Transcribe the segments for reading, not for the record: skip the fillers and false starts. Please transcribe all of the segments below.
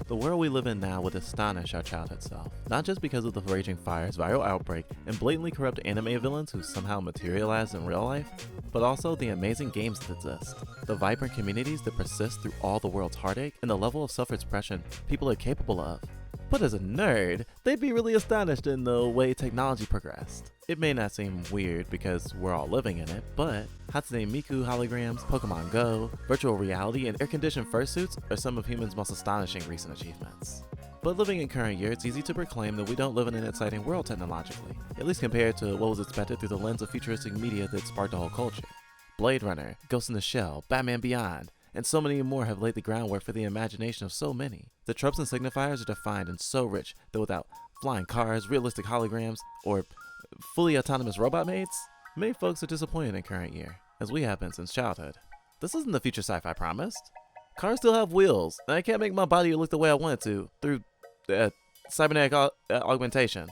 The world we live in now would astonish our childhood self, not just because of the raging fires, viral outbreak, and blatantly corrupt anime villains who somehow materialize in real life, but also the amazing games that exist, the vibrant communities that persist through all the world's heartache, and the level of self-expression people are capable of. But as a nerd, they'd be really astonished in the way technology progressed. It may not seem weird because we're all living in it, but Hatsune Miku holograms, Pokemon Go, virtual reality, and air-conditioned fursuits are some of humans' most astonishing recent achievements. But living in current year, it's easy to proclaim that we don't live in an exciting world technologically, at least compared to what was expected through the lens of futuristic media that sparked the whole culture. Blade Runner, Ghost in the Shell, Batman Beyond, and so many more have laid the groundwork for the imagination of so many. The tropes and signifiers are defined and so rich that without flying cars, realistic holograms, or fully autonomous robot maids, many folks are disappointed in current year, as we have been since childhood. This isn't the future sci-fi promised. Cars still have wheels, and I can't make my body look the way I want it to through cybernetic augmentation.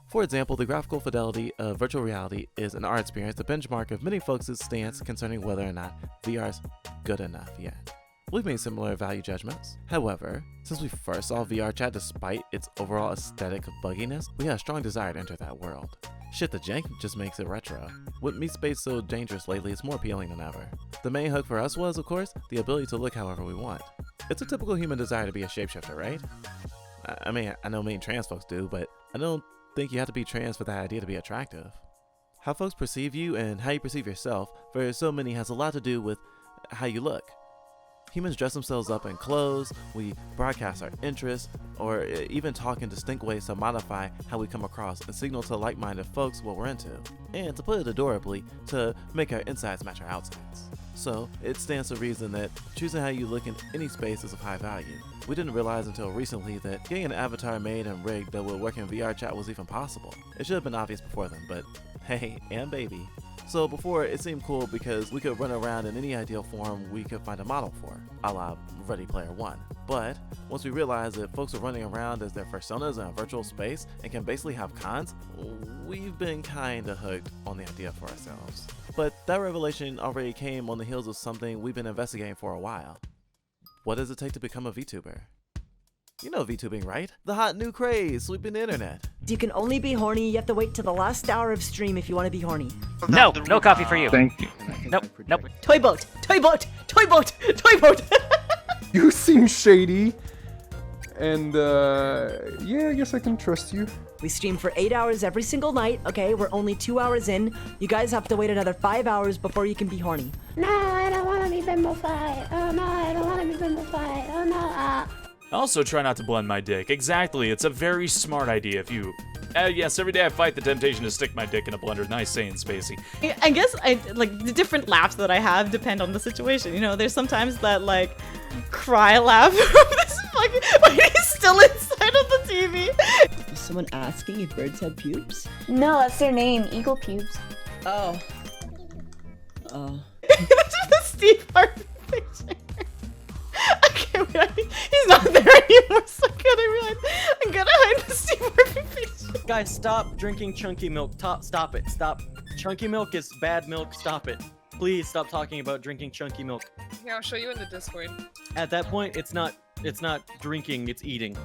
For example, the graphical fidelity of virtual reality is an art experience, the benchmark of many folks' stance concerning whether or not VR is good enough yet. We've made similar value judgments. However, since we first saw VR chat despite its overall aesthetic of bugginess, we had a strong desire to enter that world. Shit, the jank just makes it retro. What meat space so dangerous lately is more appealing than ever. The main hook for us was, of course, the ability to look however we want. It's a typical human desire to be a shapeshifter, right? I mean, I know many trans folks do, but I don't think you have to be trans for that idea to be attractive. How folks perceive you and how you perceive yourself for so many has a lot to do with how you look. Humans dress themselves up in clothes, we broadcast our interests, or even talk in distinct ways to modify how we come across and signal to like-minded folks what we're into, and to put it adorably, to make our insides match our outsides. So, it stands to reason that choosing how you look in any space is of high value. We didn't realize until recently that getting an avatar made and rigged that would work in VR chat was even possible. It should have been obvious before then, but hey, and baby. So before, it seemed cool because we could run around in any ideal form we could find a model for, a la Ready Player One. But once we realized that folks are running around as their personas in a virtual space and can basically have cons, we've been kinda hooked on the idea for ourselves. But that revelation already came on the heels of something we've been investigating for a while. What does it take to become a VTuber? You know VTubing, right? The hot new craze sweeping the internet. You can only be horny, you have to wait till the last hour of stream if you want to be horny. No, no coffee for you. Thank you. Nope, nope. Toy boat! Toy boat! Toy boat! Toy boat! You seem shady. And, yeah, I guess I can trust you. We stream for 8 hours every single night, okay? We're only 2 hours in. You guys have to wait another 5 hours before you can be horny. No, I don't want to be bimbofied. Oh no, I don't want to be bimbofied. Oh no, Also try not to blend my dick. Exactly, it's a very smart idea if you... yes, every day I fight the temptation to stick my dick in a blender. Nice saying, Spacey. I guess the different laughs that I have depend on the situation. You know, there's sometimes that like cry laugh from this fucking when he's still inside of the TV. Is someone asking if birds have pubes? No, that's their name, eagle pubes. Oh. Oh. That's the Steve Harvey picture. Okay, he's not there anymore, so I'm gonna hide the Steve Harvey picture. Guys, stop drinking chunky milk. Stop it. Stop. Chunky milk is bad milk. Stop it. Please stop talking about drinking chunky milk. Yeah, I'll show you in the Discord. At that point, it's not drinking, it's eating.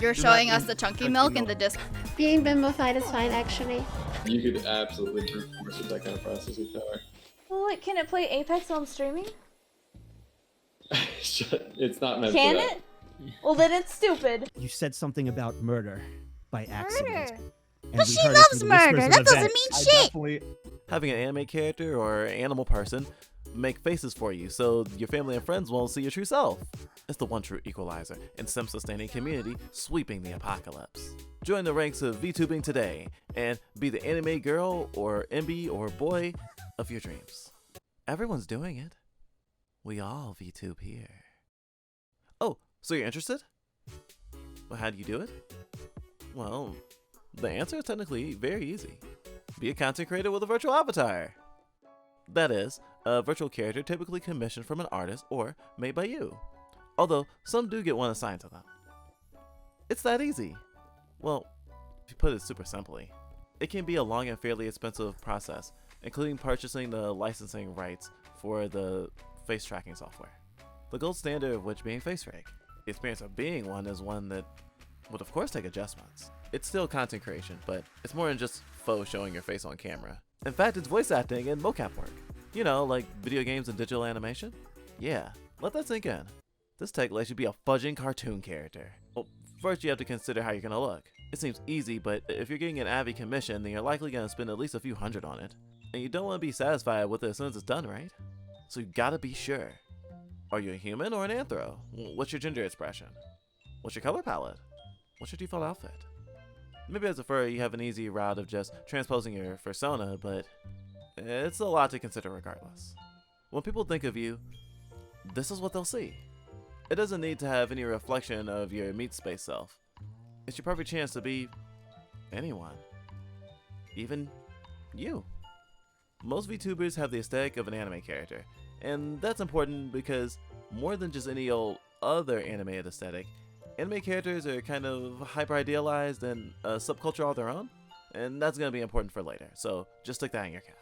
You're showing us the chunky milk in the Discord. Being bimbofied is fine, actually. You could absolutely brute force with that kind of processing power. Well, like, can it play Apex while I'm streaming? It's not meant Can for that. it? Well, then it's stupid. You said something about murder by accident. Murder. And But we she heard it loves through the murder. whispers of That doesn't events. mean shit. Having an anime character or animal person make faces for you so your family and friends won't see your true self. It's the one true equalizer and sim-sustaining community sweeping the apocalypse. Join the ranks of VTubing today and be the anime girl or MB or boy of your dreams. Everyone's doing it. We all VTube here. Oh, so you're interested? Well, how do you do it? Well, the answer is technically very easy. Be a content creator with a virtual avatar. That is, a virtual character typically commissioned from an artist or made by you. Although, some do get one assigned to them. It's that easy. Well, if you put it super simply, it can be a long and fairly expensive process, including purchasing the licensing rights for the face tracking software. The gold standard of which being FaceRig. The experience of being one is one that would of course take adjustments. It's still content creation, but it's more than just faux showing your face on camera. In fact, it's voice acting and mocap work. You know, like video games and digital animation? Yeah, let that sink in. This tech lets you be a fudging cartoon character. Well, first you have to consider how you're gonna look. It seems easy, but if you're getting an Avi commission, then you're likely gonna spend at least a few hundred on it. And you don't want to be satisfied with it as soon as it's done, right? So you gotta be sure. Are you a human or an anthro? What's your gender expression? What's your color palette? What's your default outfit? Maybe as a furry you have an easy route of just transposing your persona, but it's a lot to consider regardless. When people think of you, this is what they'll see. It doesn't need to have any reflection of your meat space self. It's your perfect chance to be anyone. Even you. Most VTubers have the aesthetic of an anime character, and that's important because more than just any old other animated aesthetic, anime characters are kind of hyper-idealized and a subculture all their own, and that's going to be important for later, so just stick that in your cap.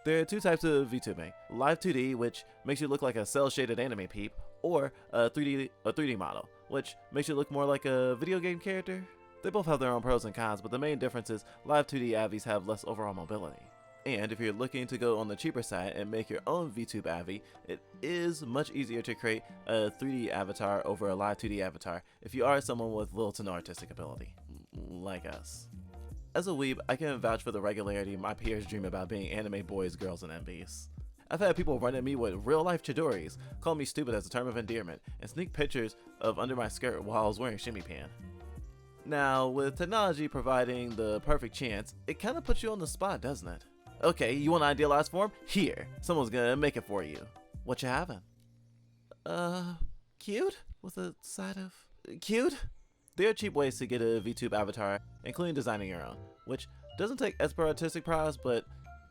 There are two types of VTubing: live 2D, which makes you look like a cel-shaded anime peep, or a 3D model, which makes you look more like a video game character. They both have their own pros and cons, but the main difference is live 2D Avis have less overall mobility. And if you're looking to go on the cheaper side and make your own VTube Avi, it is much easier to create a 3D avatar over a live 2D avatar if you are someone with little to no artistic ability, like us. As a weeb, I can vouch for the regularity my peers dream about being anime boys, girls, and MVs. I've had people run at me with real-life Chidoris, call me stupid as a term of endearment, and sneak pictures of under my skirt while I was wearing shimmy pan. Now, with technology providing the perfect chance, it kind of puts you on the spot, doesn't it? Okay, you want an idealized form? Here, someone's gonna make it for you. What you having? Cute? With a side of cute? There are cheap ways to get a VTube avatar, including designing your own, which doesn't take expert artistic prowess, but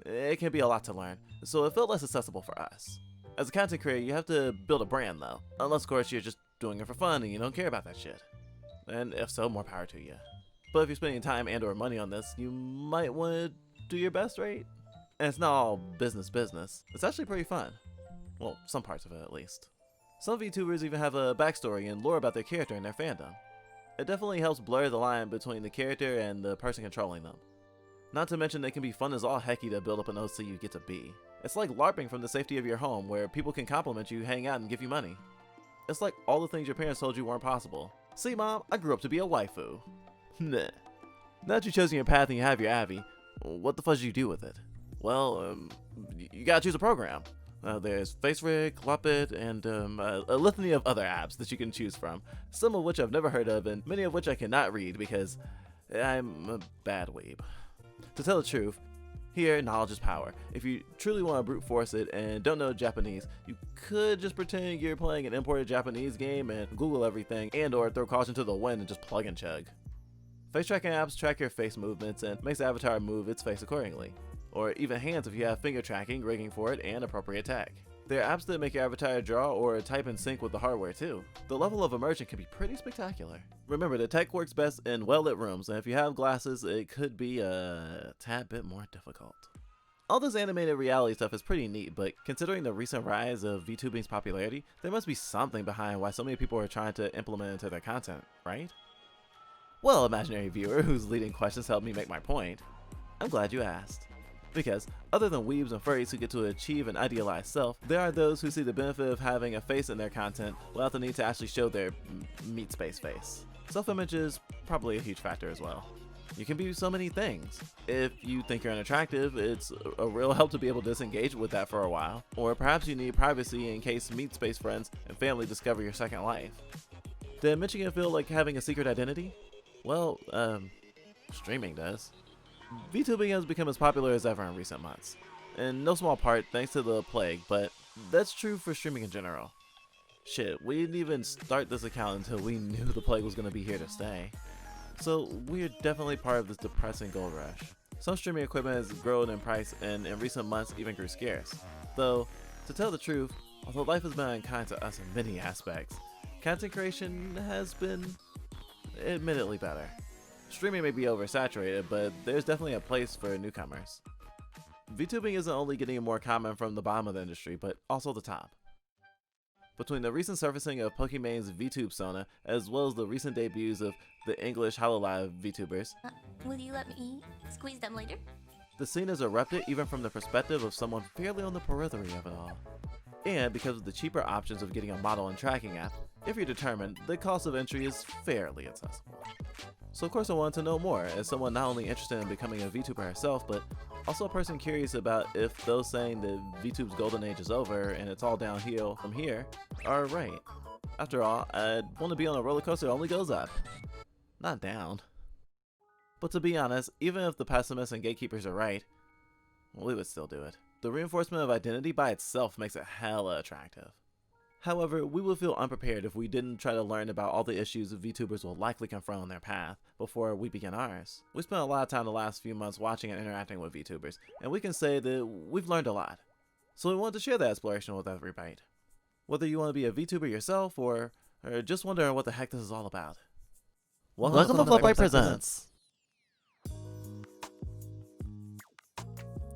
it can be a lot to learn, so it felt less accessible for us. As a content creator, you have to build a brand though, unless of course you're just doing it for fun and you don't care about that shit. And if so, more power to you. But if you're spending time and or money on this, you might want to do your best, right? And it's not all business. It's actually pretty fun. Well, some parts of it at least. Some VTubers even have a backstory and lore about their character and their fandom. It definitely helps blur the line between the character and the person controlling them. Not to mention they can be fun as all hecky to build up an OC you get to be. It's like LARPing from the safety of your home where people can compliment you, hang out, and give you money. It's like all the things your parents told you weren't possible. See mom, I grew up to be a waifu. Nah. Now that you've chosen your path and you have your Avi, what the fudge do you do with it? Well, you gotta choose a program. There's FaceRig, Clopit, and a litany of other apps that you can choose from, some of which I've never heard of and many of which I cannot read because I'm a bad weeb. To tell the truth, here knowledge is power. If you truly want to brute force it and don't know Japanese, you could just pretend you're playing an imported Japanese game and Google everything and or throw caution to the wind and just plug and chug. Face tracking apps track your face movements and makes the avatar move its face accordingly. Or even hands if you have finger tracking, rigging for it, and appropriate tag. There are apps that make your avatar draw or type in sync with the hardware too. The level of immersion can be pretty spectacular. Remember, the tech works best in well-lit rooms, and if you have glasses, it could be a tad bit more difficult. All this animated reality stuff is pretty neat, but considering the recent rise of VTubing's popularity, there must be something behind why so many people are trying to implement it into their content, right? Well, imaginary viewer whose leading questions helped me make my point, I'm glad you asked. Because, other than weebs and furries who get to achieve an idealized self, there are those who see the benefit of having a face in their content without the need to actually show their meat space face. Self-image is probably a huge factor as well. You can be so many things. If you think you're unattractive, it's a real help to be able to disengage with that for a while. Or perhaps you need privacy in case meat space friends and family discover your second life. Did mentioning it feel like having a secret identity? Well, streaming does. VTubing has become as popular as ever in recent months, in no small part thanks to the plague, but that's true for streaming in general. Shit, we didn't even start this account until we knew the plague was going to be here to stay. So we're definitely part of this depressing gold rush. Some streaming equipment has grown in price and in recent months even grew scarce. Though, to tell the truth, although life has been unkind to us in many aspects, content creation has been admittedly better. Streaming may be oversaturated, but there's definitely a place for newcomers. VTubing isn't only getting more common from the bottom of the industry, but also the top. Between the recent surfacing of Pokemon's VTube Sona, as well as the recent debuts of the English HoloLive VTubers, Will you let me squeeze them later? the scene has erupted even from the perspective of someone fairly on the periphery of it all. And because of the cheaper options of getting a model and tracking app, if you're determined, the cost of entry is fairly accessible. So of course I wanted to know more, as someone not only interested in becoming a VTuber herself, but also a person curious about if those saying that VTube's golden age is over and it's all downhill from here are right. After all, I'd want to be on a roller coaster that only goes up, not down. But to be honest, even if the pessimists and gatekeepers are right, we would still do it. The reinforcement of identity by itself makes it hella attractive. However, we would feel unprepared if we didn't try to learn about all the issues VTubers will likely confront on their path before we begin ours. We spent a lot of time the last few months watching and interacting with VTubers, and we can say that we've learned a lot. So we wanted to share that exploration with everybody. Whether you want to be a VTuber yourself or just wondering what the heck this is all about. Welcome to Fluffbyte Presents.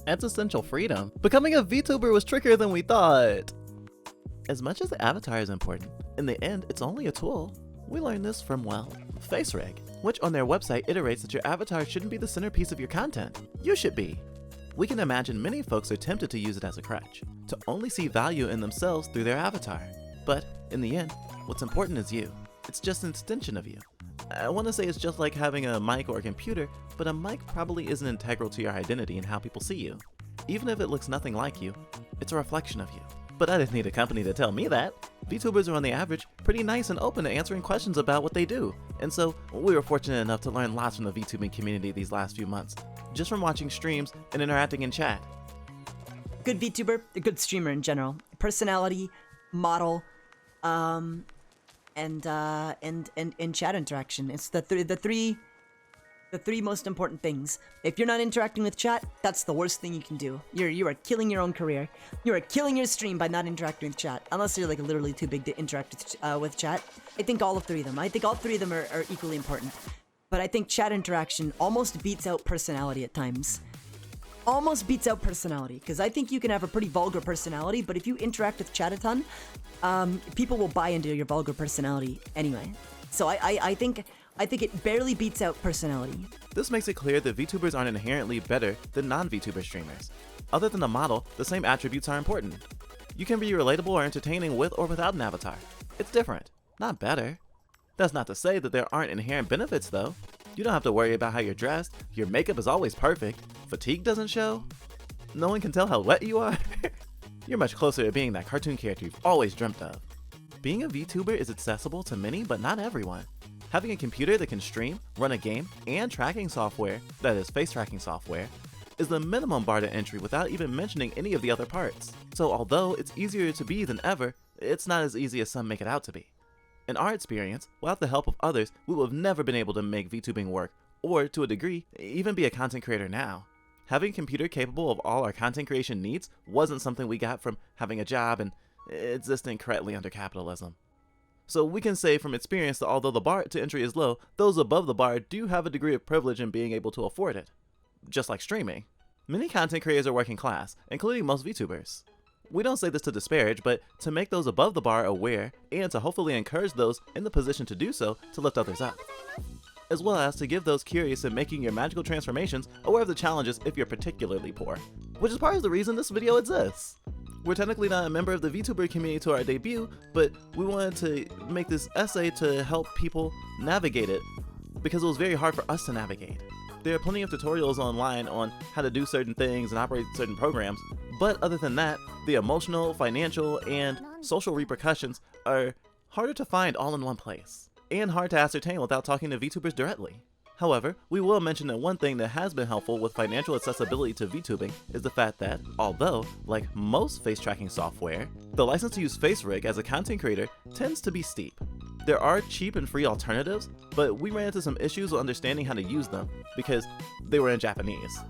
Existential freedom. Becoming a VTuber was trickier than we thought. As much as the avatar is important, in the end, it's only a tool. We learned this from, well, FaceRig, which on their website iterates that your avatar shouldn't be the centerpiece of your content. You should be. We can imagine many folks are tempted to use it as a crutch, to only see value in themselves through their avatar. But, in the end, what's important is you. It's just an extension of you. I want to say it's just like having a mic or a computer, but a mic probably isn't integral to your identity and how people see you. Even if it looks nothing like you, it's a reflection of you. But I didn't need a company to tell me that. VTubers are on the average pretty nice and open to answering questions about what they do. And so, we were fortunate enough to learn lots from the VTubing community these last few months, just from watching streams and interacting in chat. Good VTuber, a good streamer in general. Personality, model, and chat interaction. It's the three most important things. If you're not interacting with chat, that's the worst thing you can do. You are killing your own career. You are killing your stream by not interacting with chat. Unless you're like literally too big to interact with chat. I think all three of them are equally important. But I think chat interaction almost beats out personality at times. Almost beats out personality, because I think you can have a pretty vulgar personality, but if you interact with chat a ton, people will buy into your vulgar personality anyway. So I think it barely beats out personality. This makes it clear that VTubers aren't inherently better than non-VTuber streamers. Other than the model, the same attributes are important. You can be relatable or entertaining with or without an avatar. It's different, not better. That's not to say that there aren't inherent benefits though. You don't have to worry about how you're dressed, your makeup is always perfect, fatigue doesn't show, no one can tell how wet you are. You're much closer to being that cartoon character you've always dreamt of. Being a VTuber is accessible to many, but not everyone. Having a computer that can stream, run a game, and tracking software, that is face tracking software, is the minimum bar to entry without even mentioning any of the other parts. So although it's easier to be than ever, it's not as easy as some make it out to be. In our experience, without the help of others, we would have never been able to make VTubing work, or to a degree, even be a content creator now. Having a computer capable of all our content creation needs wasn't something we got from having a job and existing correctly under capitalism. So we can say from experience that although the bar to entry is low, those above the bar do have a degree of privilege in being able to afford it. Just like streaming. Many content creators are working class, including most VTubers. We don't say this to disparage, but to make those above the bar aware, and to hopefully encourage those in the position to do so to lift others up. As well as to give those curious in making your magical transformations aware of the challenges if you're particularly poor. Which is part of the reason this video exists. We're technically not a member of the VTuber community to our debut, but we wanted to make this essay to help people navigate it, because it was very hard for us to navigate. There are plenty of tutorials online on how to do certain things and operate certain programs, but other than that, the emotional, financial, and social repercussions are harder to find all in one place, and hard to ascertain without talking to VTubers directly. However, we will mention that one thing that has been helpful with financial accessibility to VTubing is the fact that, although, like most face tracking software, the license to use FaceRig as a content creator tends to be steep. There are cheap and free alternatives, but we ran into some issues with understanding how to use them because they were in Japanese.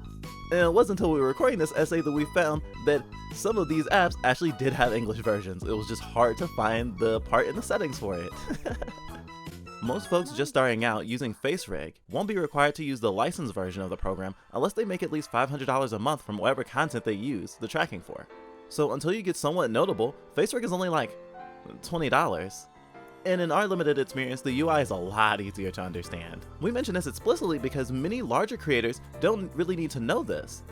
And it wasn't until we were recording this essay that we found that some of these apps actually did have English versions. It was just hard to find the part in the settings for it. Most folks just starting out using FaceRig won't be required to use the licensed version of the program unless they make at least $500 a month from whatever content they use the tracking for. So until you get somewhat notable, FaceRig is only like $20. And in our limited experience, the UI is a lot easier to understand. We mention this explicitly because many larger creators don't really need to know this.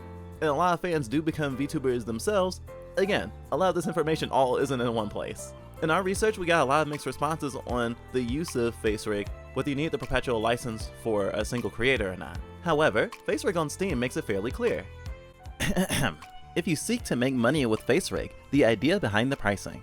And a lot of fans do become VTubers themselves. Again, a lot of this information all isn't in one place. In our research, we got a lot of mixed responses on the use of FaceRig, whether you need the perpetual license for a single creator or not. However, FaceRig on Steam makes it fairly clear. If you seek to make money with FaceRig, the idea behind the pricing.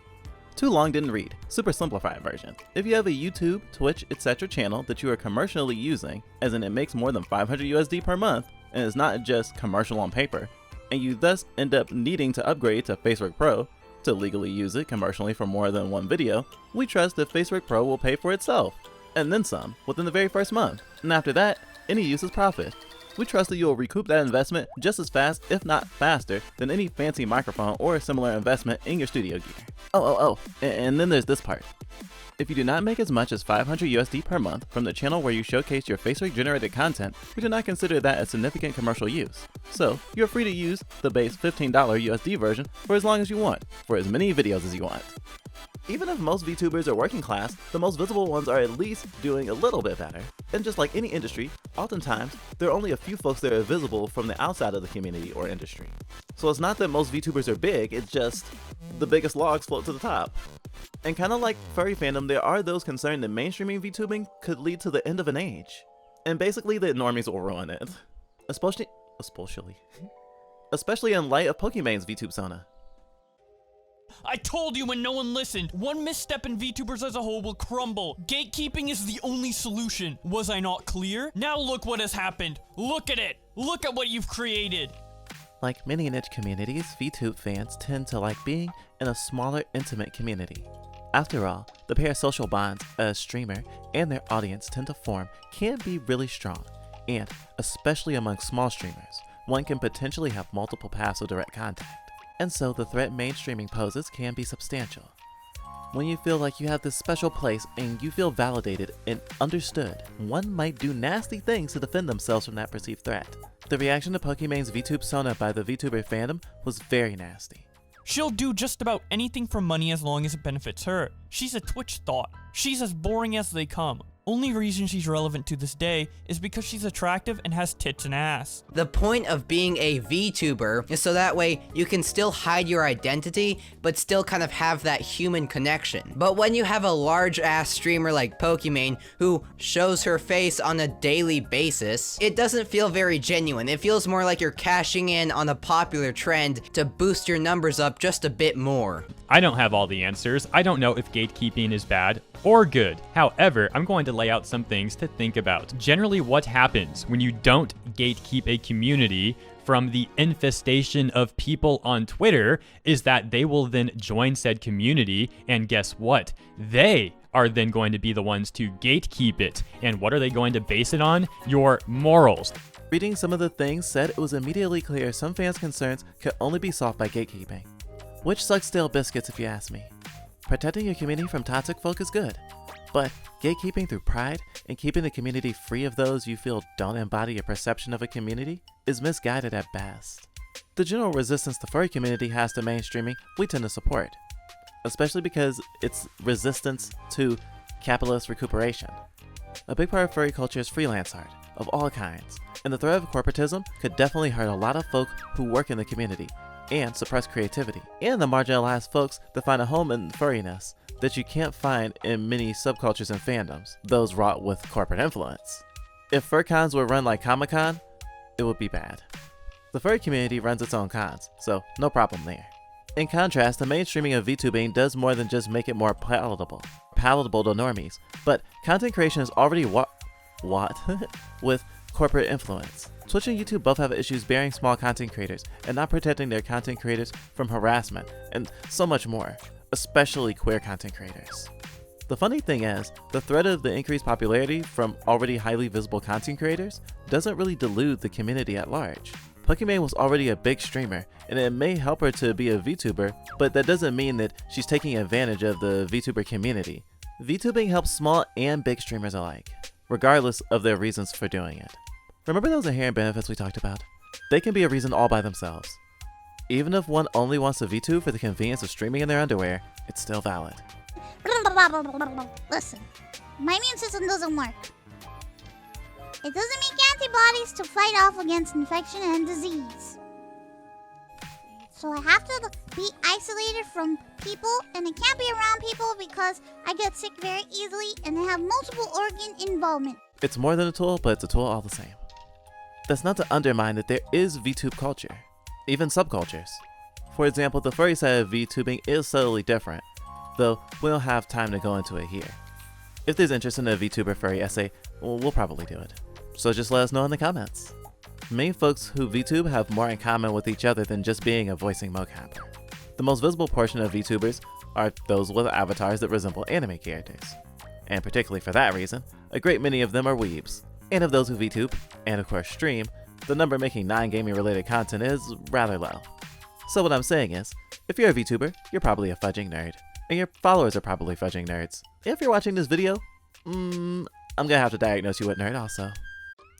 Too long didn't read. Super simplified version. If you have a YouTube, Twitch, etc. channel that you are commercially using, as in it makes more than 500 USD per month, and is not just commercial on paper, and you thus end up needing to upgrade to FaceRig Pro to legally use it commercially for more than one video, we trust that FaceRig Pro will pay for itself, and then some, within the very first month. And after that, any use is profit. We trust that you will recoup that investment just as fast, if not faster, than any fancy microphone or a similar investment in your studio gear. And then there's this part. If you do not make as much as 500 USD per month from the channel where you showcase your FaceRig generated content, we do not consider that a significant commercial use. So, you're free to use the base $15 USD version for as long as you want, for as many videos as you want. Even if most VTubers are working class, the most visible ones are at least doing a little bit better. And just like any industry, oftentimes, there are only a few folks that are visible from the outside of the community or industry. So it's not that most VTubers are big, it's just the biggest logs float to the top. And kinda like furry fandom, there are those concerned that mainstreaming VTubing could lead to the end of an age. And basically the normies will ruin it. Especially in light of Pokemon's VTube Sona. I told you when no one listened. One misstep in VTubers as a whole will crumble. Gatekeeping is the only solution. Was I not clear? Now look what has happened. Look at it. Look at what you've created. Like many niche communities, VTube fans tend to like being in a smaller, intimate community. After all, the parasocial bonds a streamer and their audience tend to form can be really strong, and especially among small streamers, one can potentially have multiple paths of direct contact. And so the threat mainstreaming poses can be substantial. When you feel like you have this special place and you feel validated and understood, one might do nasty things to defend themselves from that perceived threat. The reaction to Pokemon's VTube Sona by the VTuber fandom was very nasty. She'll do just about anything for money as long as it benefits her. She's a Twitch thought. She's as boring as they come. Only reason she's relevant to this day is because she's attractive and has tits and ass. The point of being a VTuber is so that way you can still hide your identity, but still kind of have that human connection. But when you have a large ass streamer like Pokimane who shows her face on a daily basis, it doesn't feel very genuine. It feels more like you're cashing in on a popular trend to boost your numbers up just a bit more. I don't have all the answers. I don't know if gatekeeping is bad or good. However, I'm going to lay out some things to think about. Generally, what happens when you don't gatekeep a community from the infestation of people on Twitter is that they will then join said community, and guess what? They are then going to be the ones to gatekeep it. And what are they going to base it on? Your morals. Reading some of the things said, it was immediately clear some fans' concerns could only be solved by gatekeeping. Which sucks stale biscuits if you ask me. Protecting your community from toxic folk is good, but gatekeeping through pride and keeping the community free of those you feel don't embody your perception of a community is misguided at best. The general resistance the furry community has to mainstreaming we tend to support, especially because it's resistance to capitalist recuperation. A big part of furry culture is freelance art, of all kinds, and the threat of corporatism could definitely hurt a lot of folk who work in the community, and suppress creativity, and the marginalized folks that find a home in furriness that you can't find in many subcultures and fandoms, those wrought with corporate influence. If fur cons were run like Comic-Con, it would be bad. The furry community runs its own cons, so no problem there. In contrast, the mainstreaming of VTubing does more than just make it more palatable to normies, but content creation is already with corporate influence. Twitch and YouTube both have issues bearing small content creators and not protecting their content creators from harassment and so much more, especially queer content creators. The funny thing is, the threat of the increased popularity from already highly visible content creators doesn't really dilute the community at large. Pokimane was already a big streamer, and it may help her to be a VTuber, but that doesn't mean that she's taking advantage of the VTuber community. VTubing helps small and big streamers alike, regardless of their reasons for doing it. Remember those inherent benefits we talked about? They can be a reason all by themselves. Even if one only wants a VTube for the convenience of streaming in their underwear, it's still valid. Listen, my immune system doesn't work. It doesn't make antibodies to fight off against infection and disease. So I have to be isolated from people, and I can't be around people because I get sick very easily and I have multiple organ involvement. It's more than a tool, but it's a tool all the same. That's not to undermine that there is VTube culture, even subcultures. For example, the furry side of VTubing is subtly different, though we don't have time to go into it here. If there's interest in a VTuber furry essay, we'll probably do it. So just let us know in the comments. Many folks who VTube have more in common with each other than just being a voicing mocapper. The most visible portion of VTubers are those with avatars that resemble anime characters. And particularly for that reason, a great many of them are weebs. And of those who VTube, and of course stream, the number making non-gaming related content is rather low. So what I'm saying is, if you're a VTuber, you're probably a fudging nerd. And your followers are probably fudging nerds. If you're watching this video, I'm gonna have to diagnose you with nerd also.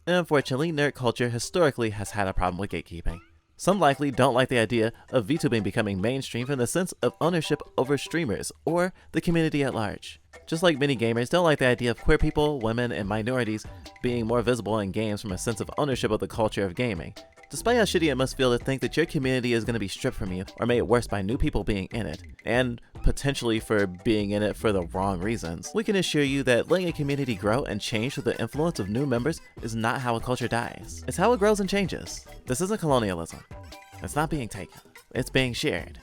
Unfortunately, nerd culture historically has had a problem with gatekeeping. Some likely don't like the idea of VTubing becoming mainstream from the sense of ownership over streamers or the community at large. Just like many gamers don't like the idea of queer people, women, and minorities being more visible in games from a sense of ownership of the culture of gaming. Despite how shitty it must feel to think that your community is going to be stripped from you or made worse by new people being in it, and potentially for being in it for the wrong reasons, we can assure you that letting a community grow and change through the influence of new members is not how a culture dies. It's how it grows and changes. This isn't colonialism. It's not being taken. It's being shared.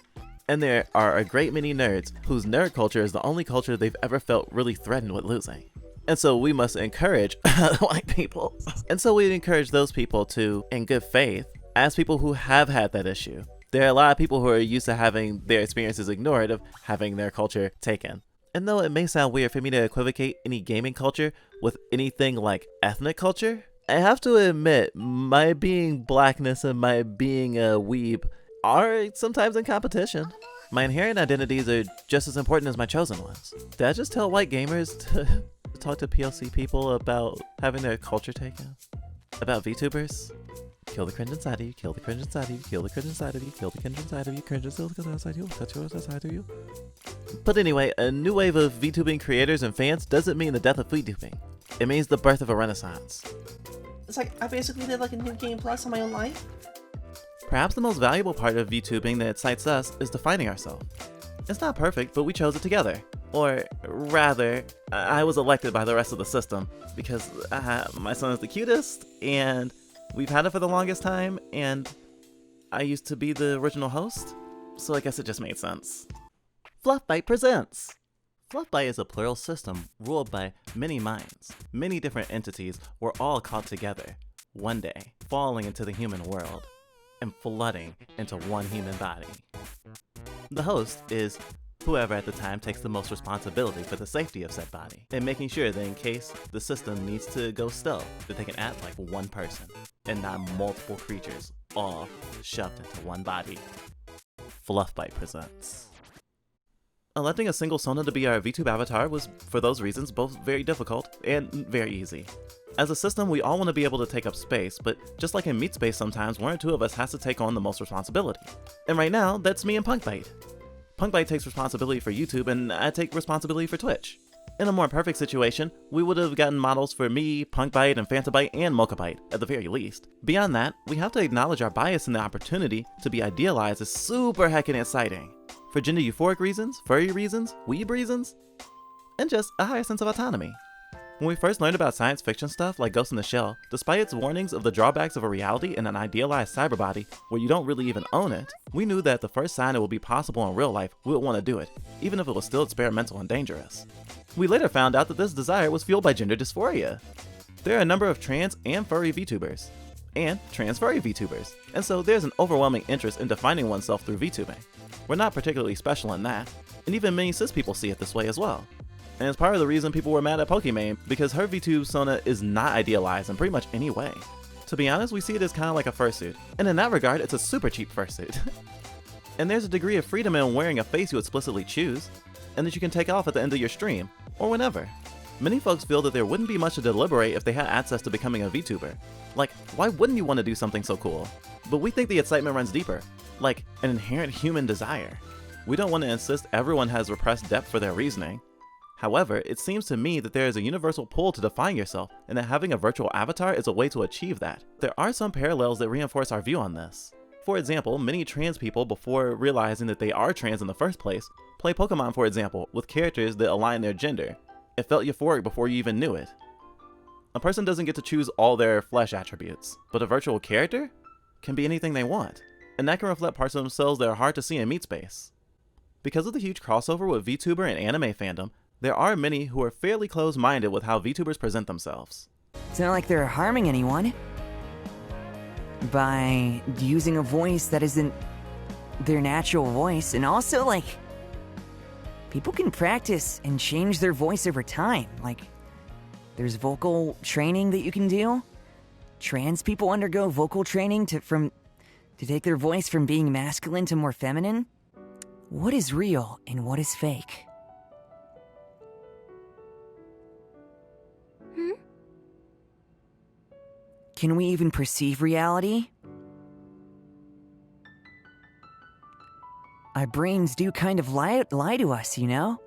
And there are a great many nerds whose nerd culture is the only culture they've ever felt really threatened with losing. And so we must encourage white people. And so we'd encourage those people to, in good faith, as people who have had that issue. There are a lot of people who are used to having their experiences ignored, of having their culture taken. And though it may sound weird for me to equivocate any gaming culture with anything like ethnic culture, I have to admit, my being blackness and my being a weeb are sometimes in competition. My inherent identities are just as important as my chosen ones. Did I just tell white gamers to talk to PLC people about having their culture taken? About VTubers? Kill the cringe inside of you, kill the cringe inside of you, kill the cringe inside of you, kill the cringe inside of you, cringe inside of you, touch yours inside of you. But anyway, a new wave of VTubing creators and fans doesn't mean the death of VTubing. It means the birth of a renaissance. It's like I basically did like a new game plus in my own life. Perhaps the most valuable part of VTubing that excites us is defining ourselves. It's not perfect, but we chose it together. Or rather, I was elected by the rest of the system because my son is the cutest, and we've had it for the longest time, and I used to be the original host, so I guess it just made sense. Fluffbyte Presents! Fluffbyte is a plural system ruled by many minds. Many different entities were all caught together, one day, falling into the human world, and flooding into one human body. The host is whoever at the time takes the most responsibility for the safety of said body, and making sure that in case the system needs to go stealth, that they can act like one person, and not multiple creatures all shoved into one body. Fluffbyte Presents. Electing a single Sona to be our VTube avatar was, for those reasons, both very difficult and very easy. As a system, we all want to be able to take up space, but just like in meat space sometimes, one or two of us has to take on the most responsibility. And right now, that's me and Punkbyte. Punkbyte takes responsibility for YouTube, and I take responsibility for Twitch. In a more perfect situation, we would have gotten models for me, Punkbyte, and Phantobyte, and Mochabyte, at the very least. Beyond that, we have to acknowledge our bias, and the opportunity to be idealized is super heckin' exciting. For gender euphoric reasons, furry reasons, weeb reasons, and just a higher sense of autonomy. When we first learned about science fiction stuff like Ghost in the Shell, despite its warnings of the drawbacks of a reality in an idealized cyberbody where you don't really even own it, we knew that the first sign it would be possible in real life, we would want to do it, even if it was still experimental and dangerous. We later found out that this desire was fueled by gender dysphoria. There are a number of trans and furry VTubers, and trans furry VTubers, and so there's an overwhelming interest in defining oneself through VTubing. We're not particularly special in that, and even many cis people see it this way as well. And it's part of the reason people were mad at Pokimane, because her VTube Sona is not idealized in pretty much any way. To be honest, we see it as kind of like a fursuit, and in that regard, it's a super cheap fursuit. And there's a degree of freedom in wearing a face you explicitly choose, and that you can take off at the end of your stream, or whenever. Many folks feel that there wouldn't be much to deliberate if they had access to becoming a VTuber. Like, why wouldn't you want to do something so cool? But we think the excitement runs deeper, like an inherent human desire. We don't want to insist everyone has repressed depth for their reasoning. However, it seems to me that there is a universal pull to define yourself, and that having a virtual avatar is a way to achieve that. There are some parallels that reinforce our view on this. For example, many trans people, before realizing that they are trans in the first place, play Pokemon, for example, with characters that align their gender. It felt euphoric before you even knew it. A person doesn't get to choose all their flesh attributes, but a virtual character can be anything they want, and that can reflect parts of themselves that are hard to see in meat space. Because of the huge crossover with VTuber and anime fandom, there are many who are fairly closed-minded with how VTubers present themselves. It's not like they're harming anyone by using a voice that isn't their natural voice, and also, like, people can practice and change their voice over time. Like, there's vocal training that you can do. Trans people undergo vocal training to take their voice from being masculine to more feminine. What is real and what is fake? Can we even perceive reality? Our brains do kind of lie to us, you know?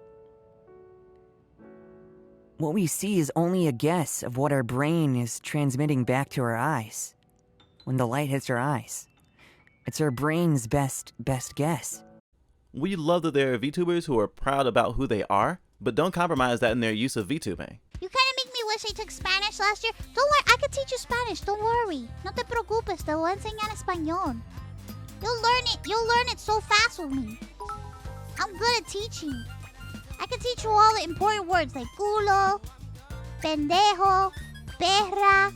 What we see is only a guess of what our brain is transmitting back to our eyes when the light hits our eyes. It's our brain's best guess. We love that there are VTubers who are proud about who they are, but don't compromise that in their use of VTubing. You kind of make me wish I took Spanish last year. Don't worry, I can teach you Spanish. Don't worry. No te preocupes, te voy a enseñar español. You'll learn it so fast with me. I'm good at teaching. I can teach you all the important words like culo, pendejo, perra,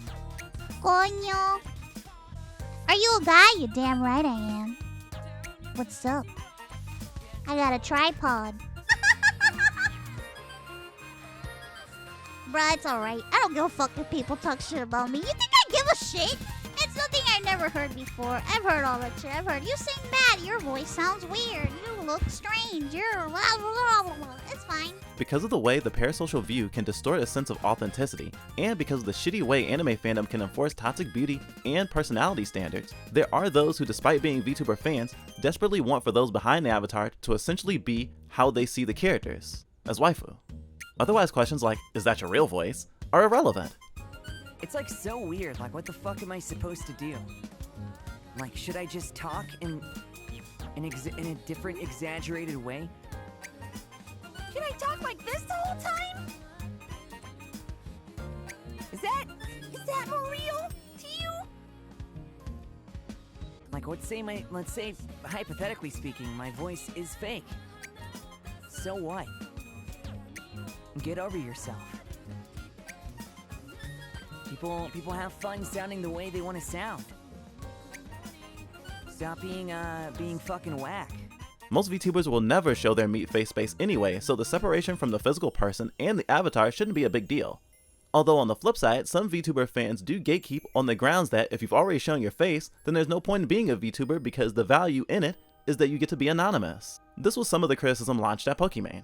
coño. Are you a guy? You're damn right I am. What's up? I got a tripod. Bruh, it's alright. I don't give a fuck if people talk shit about me. You think I give a shit? It's something I've never heard before. I've heard all that shit. I've heard you sing bad. Your voice sounds weird. You look strange. You're blah, blah, blah, blah. It's fine. Because of the way the parasocial view can distort a sense of authenticity, and because of the shitty way anime fandom can enforce toxic beauty and personality standards, there are those who, despite being VTuber fans, desperately want for those behind the avatar to essentially be how they see the characters, as waifu. Otherwise, questions like, is that your real voice, are irrelevant. It's like so weird, like what the fuck am I supposed to do? Like, should I just talk in a different exaggerated way? Can I talk like this the whole time? Is that more real to you? Like, let's say, hypothetically speaking, my voice is fake. So what? Get over yourself. People have fun sounding the way they want to sound. Stop being fucking whack. Most VTubers will never show their meat face space anyway, so the separation from the physical person and the avatar shouldn't be a big deal. Although on the flip side, some VTuber fans do gatekeep on the grounds that if you've already shown your face, then there's no point in being a VTuber because the value in it is that you get to be anonymous. This was some of the criticism launched at Pokimane.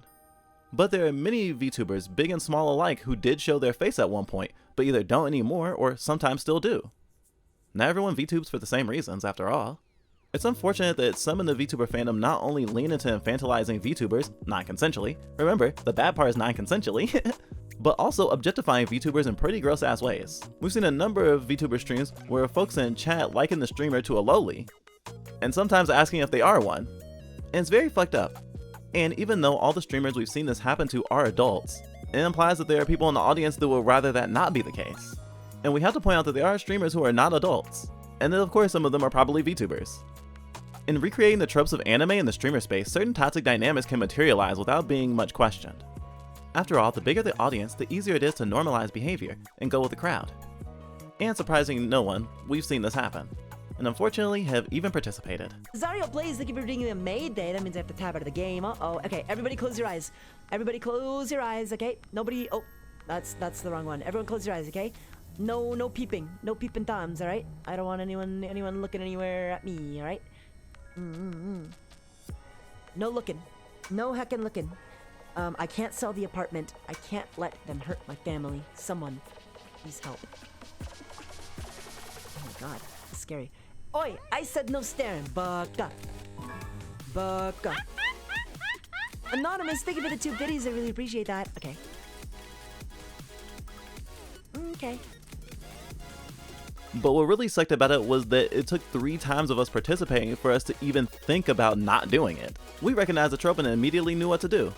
But there are many VTubers, big and small alike, who did show their face at one point, but either don't anymore or sometimes still do. Not everyone VTubes for the same reasons, after all. It's unfortunate that some in the VTuber fandom not only lean into infantilizing VTubers, non-consensually, remember, the bad part is non-consensually, but also objectifying VTubers in pretty gross-ass ways. We've seen a number of VTuber streams where folks in chat liken the streamer to a lowly, and sometimes asking if they are one. And it's very fucked up. And even though all the streamers we've seen this happen to are adults, it implies that there are people in the audience that would rather that not be the case. And we have to point out that there are streamers who are not adults, and then of course some of them are probably VTubers. In recreating the tropes of anime in the streamer space, certain toxic dynamics can materialize without being much questioned. After all, the bigger the audience, the easier it is to normalize behavior and go with the crowd. And surprising no one, we've seen this happen, and unfortunately have even participated. Zario Blaze, thank you for doing a May Day. That means I have to tab out of the game. Uh-oh. Okay, everybody close your eyes. Everybody close your eyes, okay? Nobody... Oh, that's the wrong one. Everyone close your eyes, okay? No peeping. No peeping toms, alright? I don't want anyone looking anywhere at me, alright? No looking. No heckin' looking. I can't sell the apartment. I can't let them hurt my family. Someone, please help. Oh my god, that's scary. Oi, I said no staring. Buck up. Buck up. Anonymous, thank you for the 2 biddies. I really appreciate that. Okay. Okay. But what really sucked about it was that it took 3 times of us participating for us to even think about not doing it. We recognized the trope and immediately knew what to do.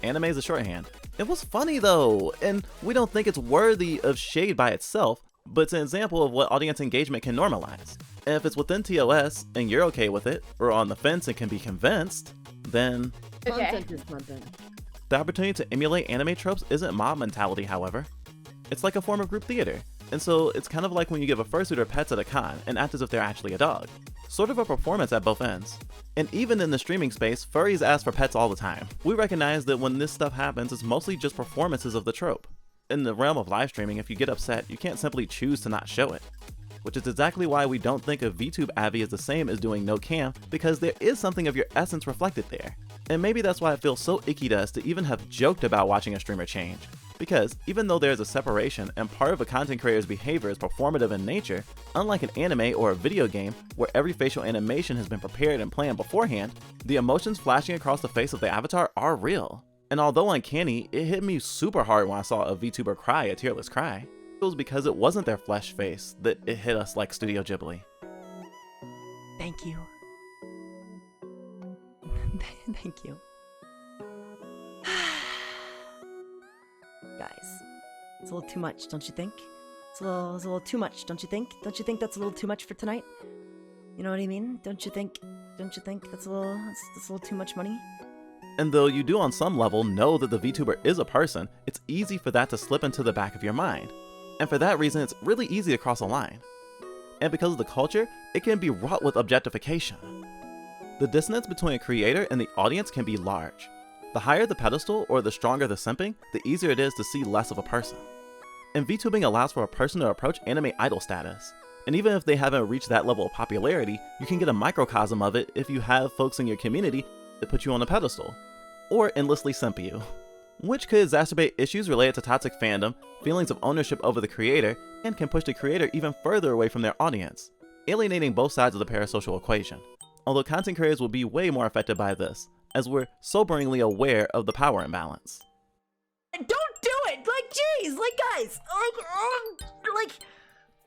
Anime is a shorthand. It was funny though, and we don't think it's worthy of shade by itself, but it's an example of what audience engagement can normalize. And if it's within TOS and you're okay with it, or on the fence and can be convinced, then... Content is content. The opportunity to emulate anime tropes isn't mob mentality, however. It's like a form of group theater, and so it's kind of like when you give a fursuiter pets at a con and act as if they're actually a dog. Sort of a performance at both ends. And even in the streaming space, furries ask for pets all the time. We recognize that when this stuff happens, it's mostly just performances of the trope. In the realm of live streaming, if you get upset, you can't simply choose to not show it. Which is exactly why we don't think of VTube Avi as the same as doing no cam, because there is something of your essence reflected there. And maybe that's why it feels so icky to us to even have joked about watching a streamer change. Because even though there's a separation and part of a content creator's behavior is performative in nature, unlike an anime or a video game where every facial animation has been prepared and planned beforehand, the emotions flashing across the face of the avatar are real. And although uncanny, it hit me super hard when I saw a VTuber cry a tearless cry. It was because it wasn't their flesh face that it hit us like Studio Ghibli. Thank you. Thank you. Guys, it's a little too much, don't you think? It's a little too much, don't you think? Don't you think that's a little too much for tonight? You know what I mean? Don't you think that's a little too much money? And though you do on some level know that the VTuber is a person, it's easy for that to slip into the back of your mind. And for that reason, it's really easy to cross a line. And because of the culture, it can be wrought with objectification. The dissonance between a creator and the audience can be large. The higher the pedestal or the stronger the simping, the easier it is to see less of a person. And VTubing allows for a person to approach anime idol status. And even if they haven't reached that level of popularity, you can get a microcosm of it if you have folks in your community that put you on a pedestal, or endlessly simp you. Which could exacerbate issues related to toxic fandom, feelings of ownership over the creator, and can push the creator even further away from their audience, alienating both sides of the parasocial equation. Although content creators will be way more affected by this, as we're soberingly aware of the power imbalance. Don't do it! Like, jeez! Like, guys!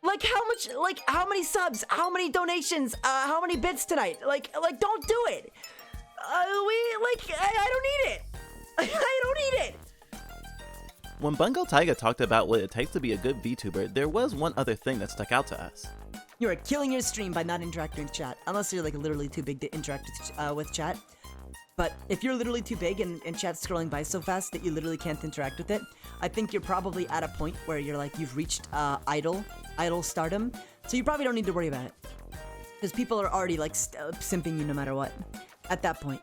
Like, how much, like, how many subs? How many donations? How many bits tonight? Like, don't do it! I don't need it! I don't need it! When Bungotaiga talked about what it takes to be a good VTuber, there was one other thing that stuck out to us. You are killing your stream by not interacting with chat, unless you're like literally too big to interact with chat. But if you're literally too big and chat's scrolling by so fast that you literally can't interact with it, I think you're probably at a point where you're like, you've reached idol stardom, so you probably don't need to worry about it. Because people are already like simping you no matter what at that point.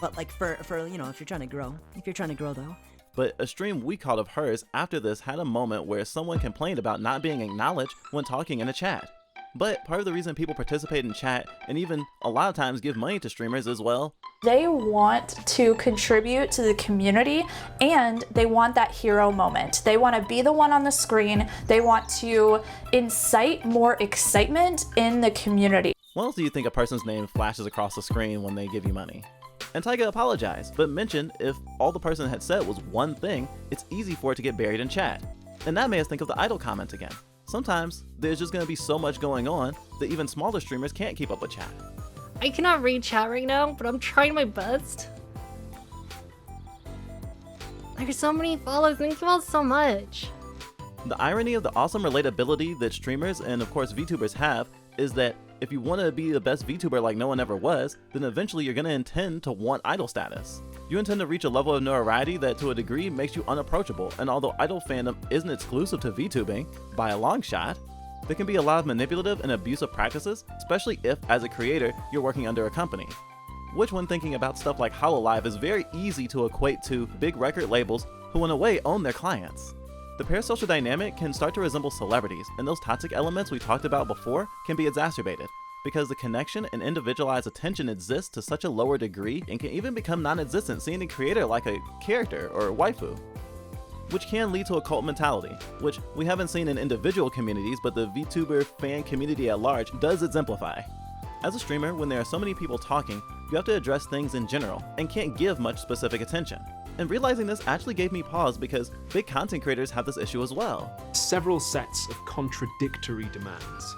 But like for you know, if you're trying to grow though. But a stream we caught of hers after this had a moment where someone complained about not being acknowledged when talking in a chat. But part of the reason people participate in chat, and even a lot of times give money to streamers as well, they want to contribute to the community and they want that hero moment. They want to be the one on the screen. They want to incite more excitement in the community. When else do you think a person's name flashes across the screen when they give you money? And Taiga apologized, but mentioned if all the person had said was one thing, it's easy for it to get buried in chat. And that made us think of the idol comment again. Sometimes there's just going to be so much going on that even smaller streamers can't keep up with chat. I cannot read chat right now, but I'm trying my best. There's so many follows. Thank you all so much. The irony of the awesome relatability that streamers and of course VTubers have is that if you want to be the best VTuber like no one ever was, then eventually you're going to intend to want idol status. You intend to reach a level of notoriety that to a degree makes you unapproachable, and although idol fandom isn't exclusive to VTubing, by a long shot, there can be a lot of manipulative and abusive practices, especially if, as a creator, you're working under a company. Which when thinking about stuff like Hololive is very easy to equate to big record labels who in a way own their clients. The parasocial dynamic can start to resemble celebrities, and those toxic elements we talked about before can be exacerbated, because the connection and individualized attention exists to such a lower degree and can even become non-existent, seeing the creator like a character or waifu. Which can lead to a cult mentality, which we haven't seen in individual communities, but the VTuber fan community at large does exemplify. As a streamer, when there are so many people talking, You have to address things in general and can't give much specific attention. And realizing this actually gave me pause because big content creators have this issue as well. Several sets of contradictory demands.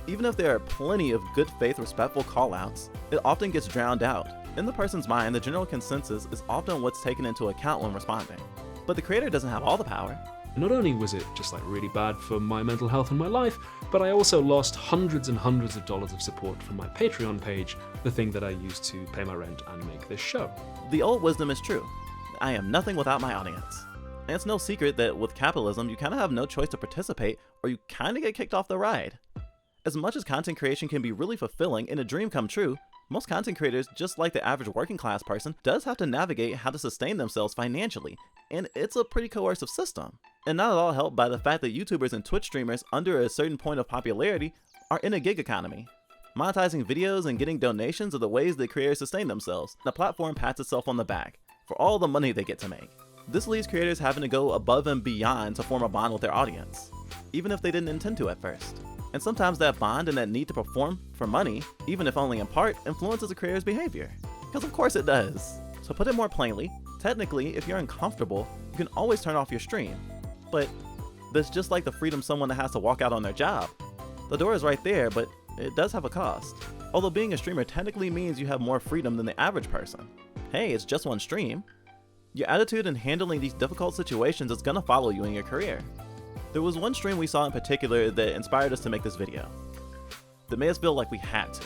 Even if there are plenty of good faith, respectful callouts, it often gets drowned out. In the person's mind, the general consensus is often what's taken into account when responding. But the creator doesn't have all the power. Not only was it just like really bad for my mental health and my life, but I also lost hundreds and hundreds of dollars of support from my Patreon page, the thing that I use to pay my rent and make this show. The old wisdom is true. I am nothing without my audience. And it's no secret that with capitalism, you kind of have no choice to participate or you kind of get kicked off the ride. As much as content creation can be really fulfilling and a dream come true, most content creators, just like the average working class person, does have to navigate how to sustain themselves financially, and it's a pretty coercive system. And not at all helped by the fact that YouTubers and Twitch streamers under a certain point of popularity are in a gig economy. Monetizing videos and getting donations are the ways that creators sustain themselves. The platform pats itself on the back for all the money they get to make. This leaves creators having to go above and beyond to form a bond with their audience, even if they didn't intend to at first. And sometimes that bond and that need to perform for money, even if only in part, influences a creator's behavior. Because of course it does. So put it more plainly, technically, if you're uncomfortable, you can always turn off your stream. But that's just like the freedom someone that has to walk out on their job. The door is right there, but it does have a cost. Although being a streamer technically means you have more freedom than the average person. Hey, it's just one stream. Your attitude in handling these difficult situations is gonna follow you in your career. There was one stream we saw in particular that inspired us to make this video. That made us feel like we had to.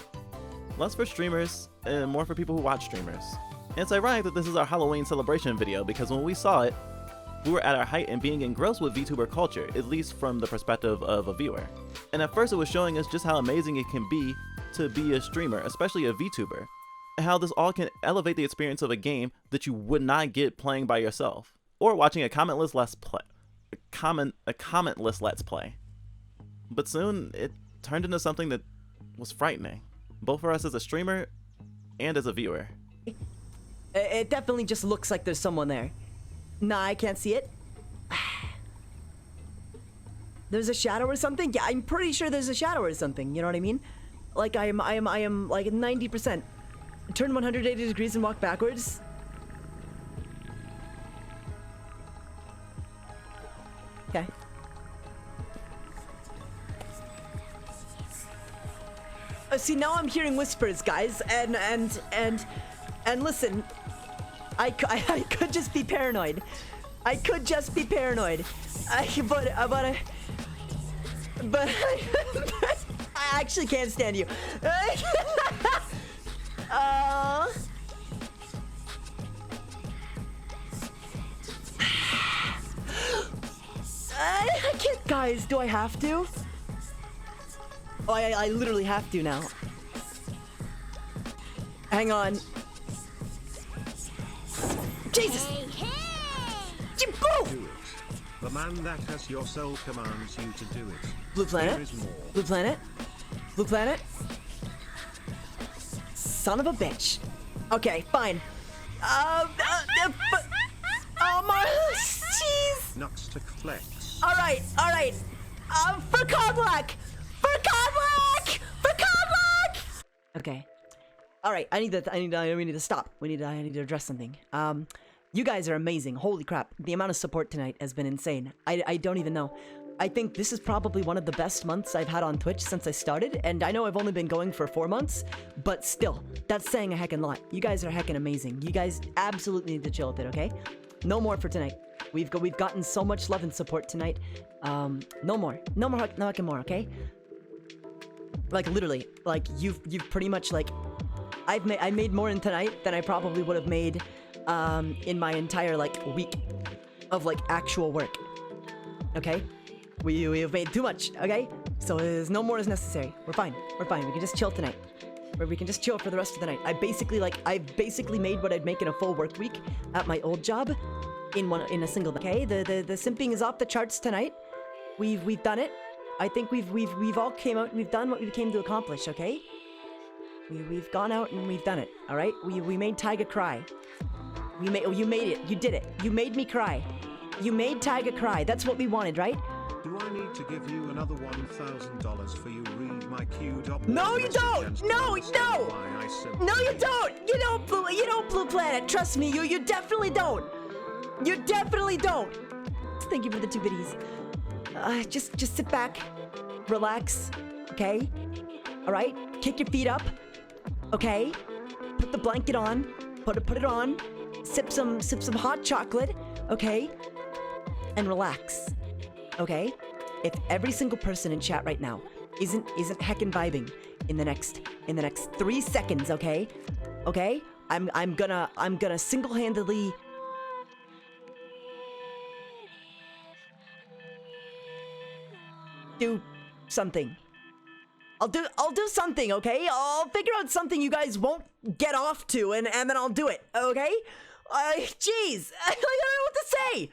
Less for streamers, and more for people who watch streamers. And it's ironic that this is our Halloween celebration video because when we saw it, we were at our height in being engrossed with VTuber culture, at least from the perspective of a viewer. And at first it was showing us just how amazing it can be to be a streamer, especially a VTuber, and how this all can elevate the experience of a game that you would not get playing by yourself, or watching a commentless Let's Play. A commentless Let's Play. But soon, it turned into something that was frightening, both for us as a streamer and as a viewer. It definitely just looks like there's someone there. Nah, I can't see it. There's a shadow or something? Yeah, I'm pretty sure there's a shadow or something, you know what I mean? Like, I am like 90%. Turn 180 degrees and walk backwards. Okay. See, now I'm hearing whispers, guys, and listen, I could just be paranoid. I could just be paranoid. But I actually can't stand you. I can't, guys, do I have to? Oh, I literally have to now. Hang on. Jesus! Boom! The man that has your soul commands you to do it. Blue planet? There is more. Blue planet? Blue planet? Son of a bitch. Okay, fine. Oh my, jeez. Nuts to flex. Alright. For Codlack! Okay. Alright, we need to stop. I need to address something. You guys are amazing. Holy crap. The amount of support tonight has been insane. I don't even know. I think this is probably one of the best months I've had on Twitch since I started, and I know I've only been going for 4 months, but still, that's saying a heckin' lot. You guys are heckin' amazing. You guys absolutely need to chill with it, okay? No more for tonight. We've gotten so much love and support tonight. No more, okay? Like literally, like you've pretty much like, I made more in tonight than I probably would have made in my entire like week of like actual work. Okay? We have made too much, okay? So there's no more is necessary. We're fine. We can just chill tonight. Or we can just chill for the rest of the night. I've basically made what I'd make in a full work week at my old job in a single day. Okay? The simping is off the charts tonight. We've done it. I think we've all came out and we've done what we came to accomplish, okay? We've gone out and we've done it, all right? We made Taiga cry. You made it. You did it. You made me cry. You made Taiga cry. That's what we wanted, right? Do I need to give you another $1,000 for you read my queued up? No, you don't! No, no! No, you don't! You don't, Blue Planet. Trust me, you definitely don't. You definitely don't. Thank you for the 2 biddies. Just sit back, relax, okay? All right, kick your feet up, okay? Put the blanket on, put it on. Sip some hot chocolate, okay? And relax, okay? If every single person in chat right now isn't heckin' vibing in the next 3 seconds, okay? Okay? I'm gonna single-handedly do something. I'll do something, okay? I'll figure out something you guys won't get off to, and then I'll do it, okay? Jeez, I don't know what to say.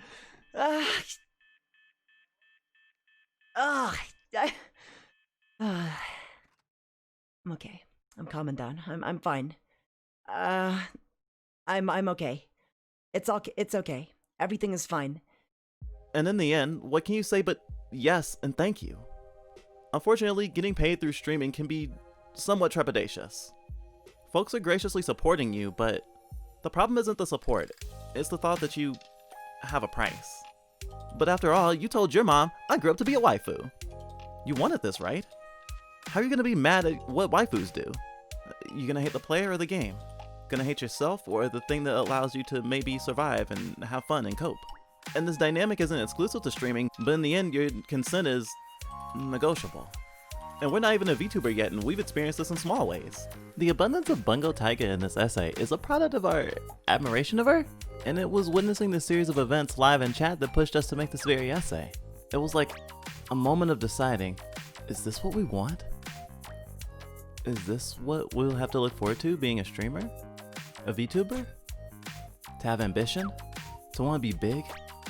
I'm okay. I'm calming down. I'm fine. I'm okay. It's okay. Everything is fine. And in the end, what can you say but yes and thank you? Unfortunately, getting paid through streaming can be somewhat trepidatious. Folks are graciously supporting you, but the problem isn't the support, it's the thought that you have a price. But after all, you told your mom, I grew up to be a waifu. You wanted this, right? How are you gonna be mad at what waifus do? You gonna hate the player or the game? Gonna hate yourself or the thing that allows you to maybe survive and have fun and cope? And this dynamic isn't exclusive to streaming, but in the end, your consent is negotiable. And we're not even a VTuber yet, and we've experienced this in small ways. The abundance of Bungotaiga in this essay is a product of our admiration of her, and it was witnessing this series of events live in chat that pushed us to make this very essay. It was like a moment of deciding, is this what we want? Is this what we'll have to look forward to being a streamer? A VTuber? To have ambition? To want to be big?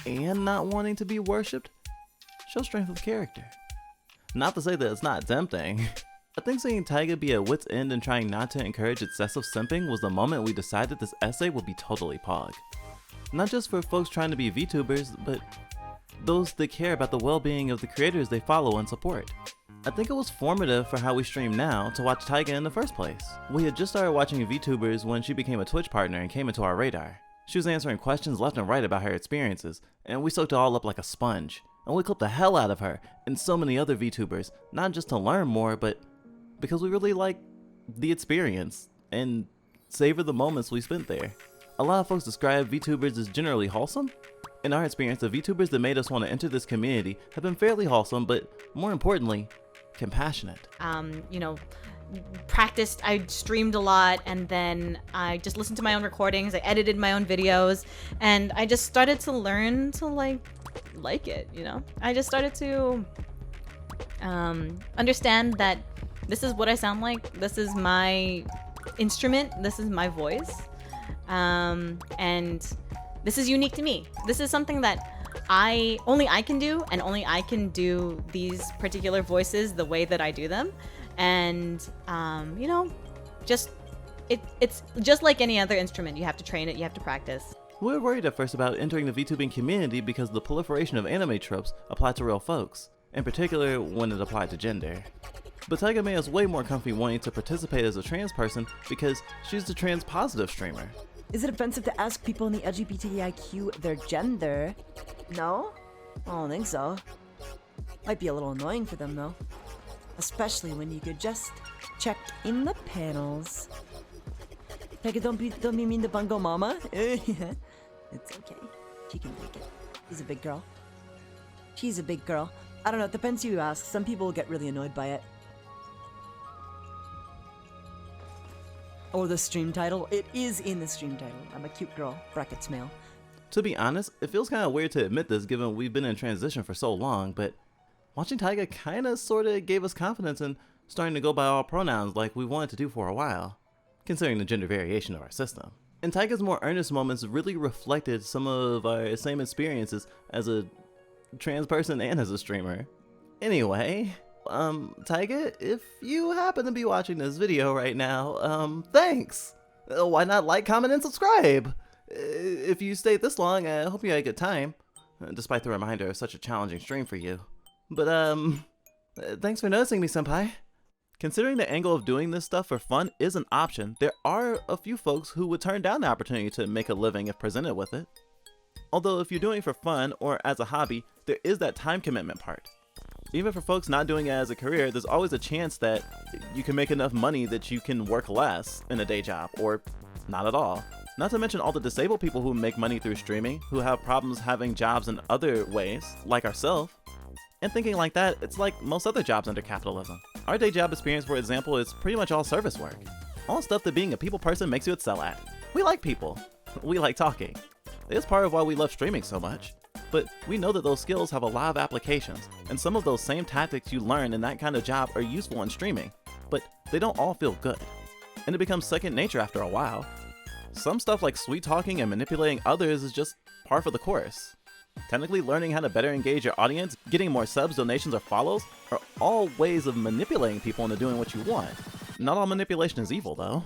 And not wanting to be worshipped? Show strength of character. Not to say that it's not tempting. I think seeing Taiga be at wit's end and trying not to encourage excessive simping was the moment we decided this essay would be totally pog. Not just for folks trying to be VTubers, but those that care about the well-being of the creators they follow and support. I think it was formative for how we stream now to watch Taiga in the first place. We had just started watching VTubers when she became a Twitch partner and came into our radar. She was answering questions left and right about her experiences, and we soaked it all up like a sponge. And we clipped the hell out of her and so many other VTubers, not just to learn more, but because we really like the experience and savor the moments we spent there. A lot of folks describe VTubers as generally wholesome. In our experience, the VTubers that made us want to enter this community have been fairly wholesome, but more importantly, compassionate. You know, practiced, I streamed a lot, and then I just listened to my own recordings, I edited my own videos, and I just started to learn to like it, you know? I just started to understand that this is what I sound like, this is my instrument, this is my voice, and this is unique to me. This is something that only I can do, and only I can do these particular voices the way that I do them. And you know, it's just like any other instrument. You have to train it, you have to practice. We were worried at first about entering the VTubing community because the proliferation of anime tropes applied to real folks, in particular when it applied to gender. But Taiga made us way more comfy wanting to participate as a trans person because she's the trans positive streamer. Is it offensive to ask people in the LGBTIQ their gender? No? I don't think so. Might be a little annoying for them though. Especially when you could just check in the panels. Taiga, don't be mean to Bungo Mama. It's okay. She can take it. She's a big girl. She's a big girl. I don't know, it depends who you ask. Some people will get really annoyed by it. Or the stream title. It is in the stream title. I'm a cute girl. Brackets male. To be honest, it feels kind of weird to admit this given we've been in transition for so long, but watching Taiga kinda sorta gave us confidence in starting to go by all pronouns like we wanted to do for a while, considering the gender variation of our system. And Taiga's more earnest moments really reflected some of our same experiences as a trans person and as a streamer. Anyway, Taiga, if you happen to be watching this video right now, thanks! Why not like, comment, and subscribe? If you stayed this long, I hope you had a good time. despite the reminder of such a challenging stream for you. But, thanks for noticing me, senpai. Considering the angle of doing this stuff for fun is an option, there are a few folks who would turn down the opportunity to make a living if presented with it. Although if you're doing it for fun or as a hobby, there is that time commitment part. Even for folks not doing it as a career, there's always a chance that you can make enough money that you can work less in a day job, or not at all. Not to mention all the disabled people who make money through streaming, who have problems having jobs in other ways, like ourselves. And thinking like that, it's like most other jobs under capitalism. Our day job experience, for example, is pretty much all service work. All stuff that being a people person makes you excel at. We like people. We like talking. It's part of why we love streaming so much. But we know that those skills have a lot of applications, and some of those same tactics you learn in that kind of job are useful in streaming, but they don't all feel good. And it becomes second nature after a while. Some stuff like sweet talking and manipulating others is just par for the course. Technically, learning how to better engage your audience, getting more subs, donations, or follows are all ways of manipulating people into doing what you want. Not all manipulation is evil, though.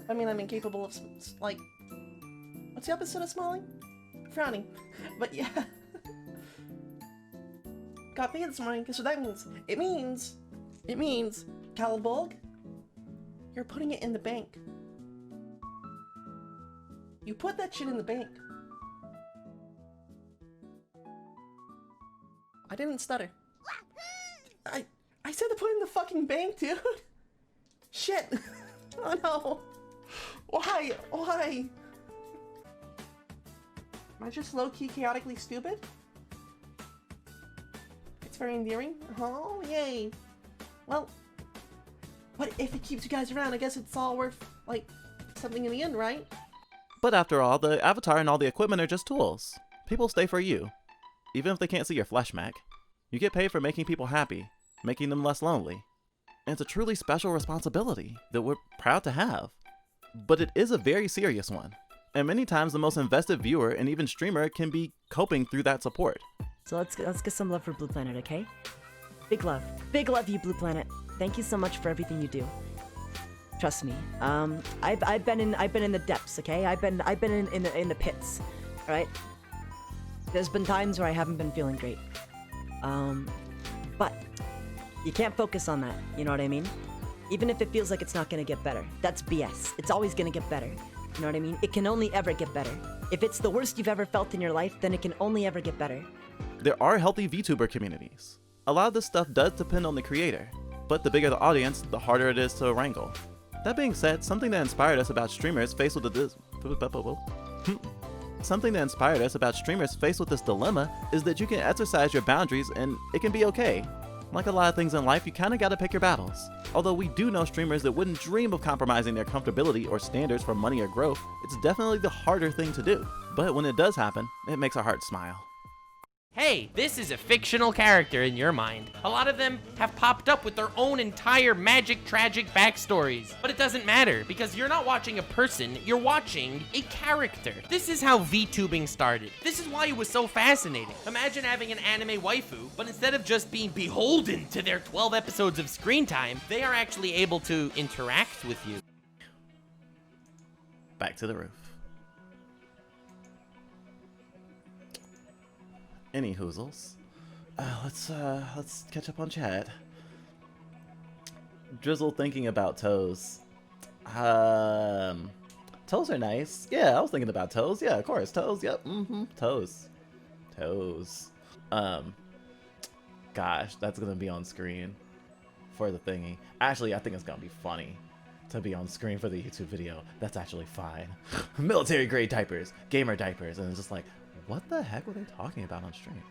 I mean, I'm incapable of, like... What's the opposite of smiling? Frowning. But yeah. Got me this morning, guess what that means? It means, Calibulg, you're putting it in the bank. You put that shit in the bank. I didn't stutter. I said to put it in the fucking bank, dude. Shit. Oh no. Why? Am I just low-key chaotically stupid? It's very endearing. Oh, yay. Well, what if it keeps you guys around? I guess it's all worth, like, something in the end, right? But after all, the avatar and all the equipment are just tools. People stay for you. Even if they can't see your flesh, Mac. You get paid for making people happy, making them less lonely. And it's a truly special responsibility that we're proud to have. But it is a very serious one. And many times the most invested viewer and even streamer can be coping through that support. So let's get some love for Blue Planet, okay? Big love, you Blue Planet. Thank you so much for everything you do. Trust me. I've been in the depths, okay? I've been in the pits, all right? There's been times where I haven't been feeling great. But you can't focus on that. You know what I mean? Even if it feels like it's not gonna get better, that's BS. It's always gonna get better. You know what I mean? It can only ever get better. If it's the worst you've ever felt in your life, then it can only ever get better. There are healthy VTuber communities. A lot of this stuff does depend on the creator, but the bigger the audience, the harder it is to wrangle. That being said, something that inspired us about streamers faced with this dilemma is that you can exercise your boundaries and it can be okay. Like a lot of things in life, you kinda gotta pick your battles. Although we do know streamers that wouldn't dream of compromising their comfortability or standards for money or growth, it's definitely the harder thing to do. But when it does happen, it makes our hearts smile. Hey, this is a fictional character in your mind. A lot of them have popped up with their own entire magic, tragic backstories. But it doesn't matter, because you're not watching a person, you're watching a character. This is how VTubing started. This is why it was so fascinating. Imagine having an anime waifu, but instead of just being beholden to their 12 episodes of screen time, they are actually able to interact with you. Back to the roof. Any hoozles. Let's catch up on chat. Drizzle thinking about toes. Toes are nice. Yeah, I was thinking about toes. Yeah, of course. Toes, yep. Toes. Gosh, that's gonna be on screen for the thingy. Actually, I think it's gonna be funny to be on screen for the YouTube video. That's actually fine. Military grade diapers, gamer diapers, and it's just like, what the heck were they talking about on stream?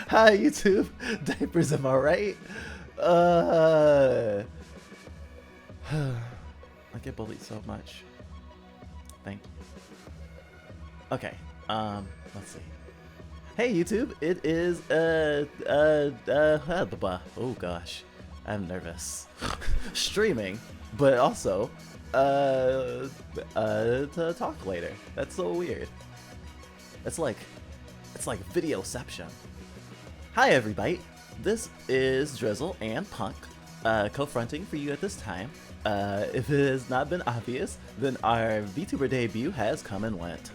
Hi, YouTube. Diapers, am I right? I get bullied so much. Thank you. Okay, let's see. Hey, YouTube. It is, oh gosh. I'm nervous. Streaming, but also, to talk later. That's so weird. It's like videoception. Hi everybody, this is Drizzle and Punk, co-fronting for you at this time. If it has not been obvious, then our VTuber debut has come and went.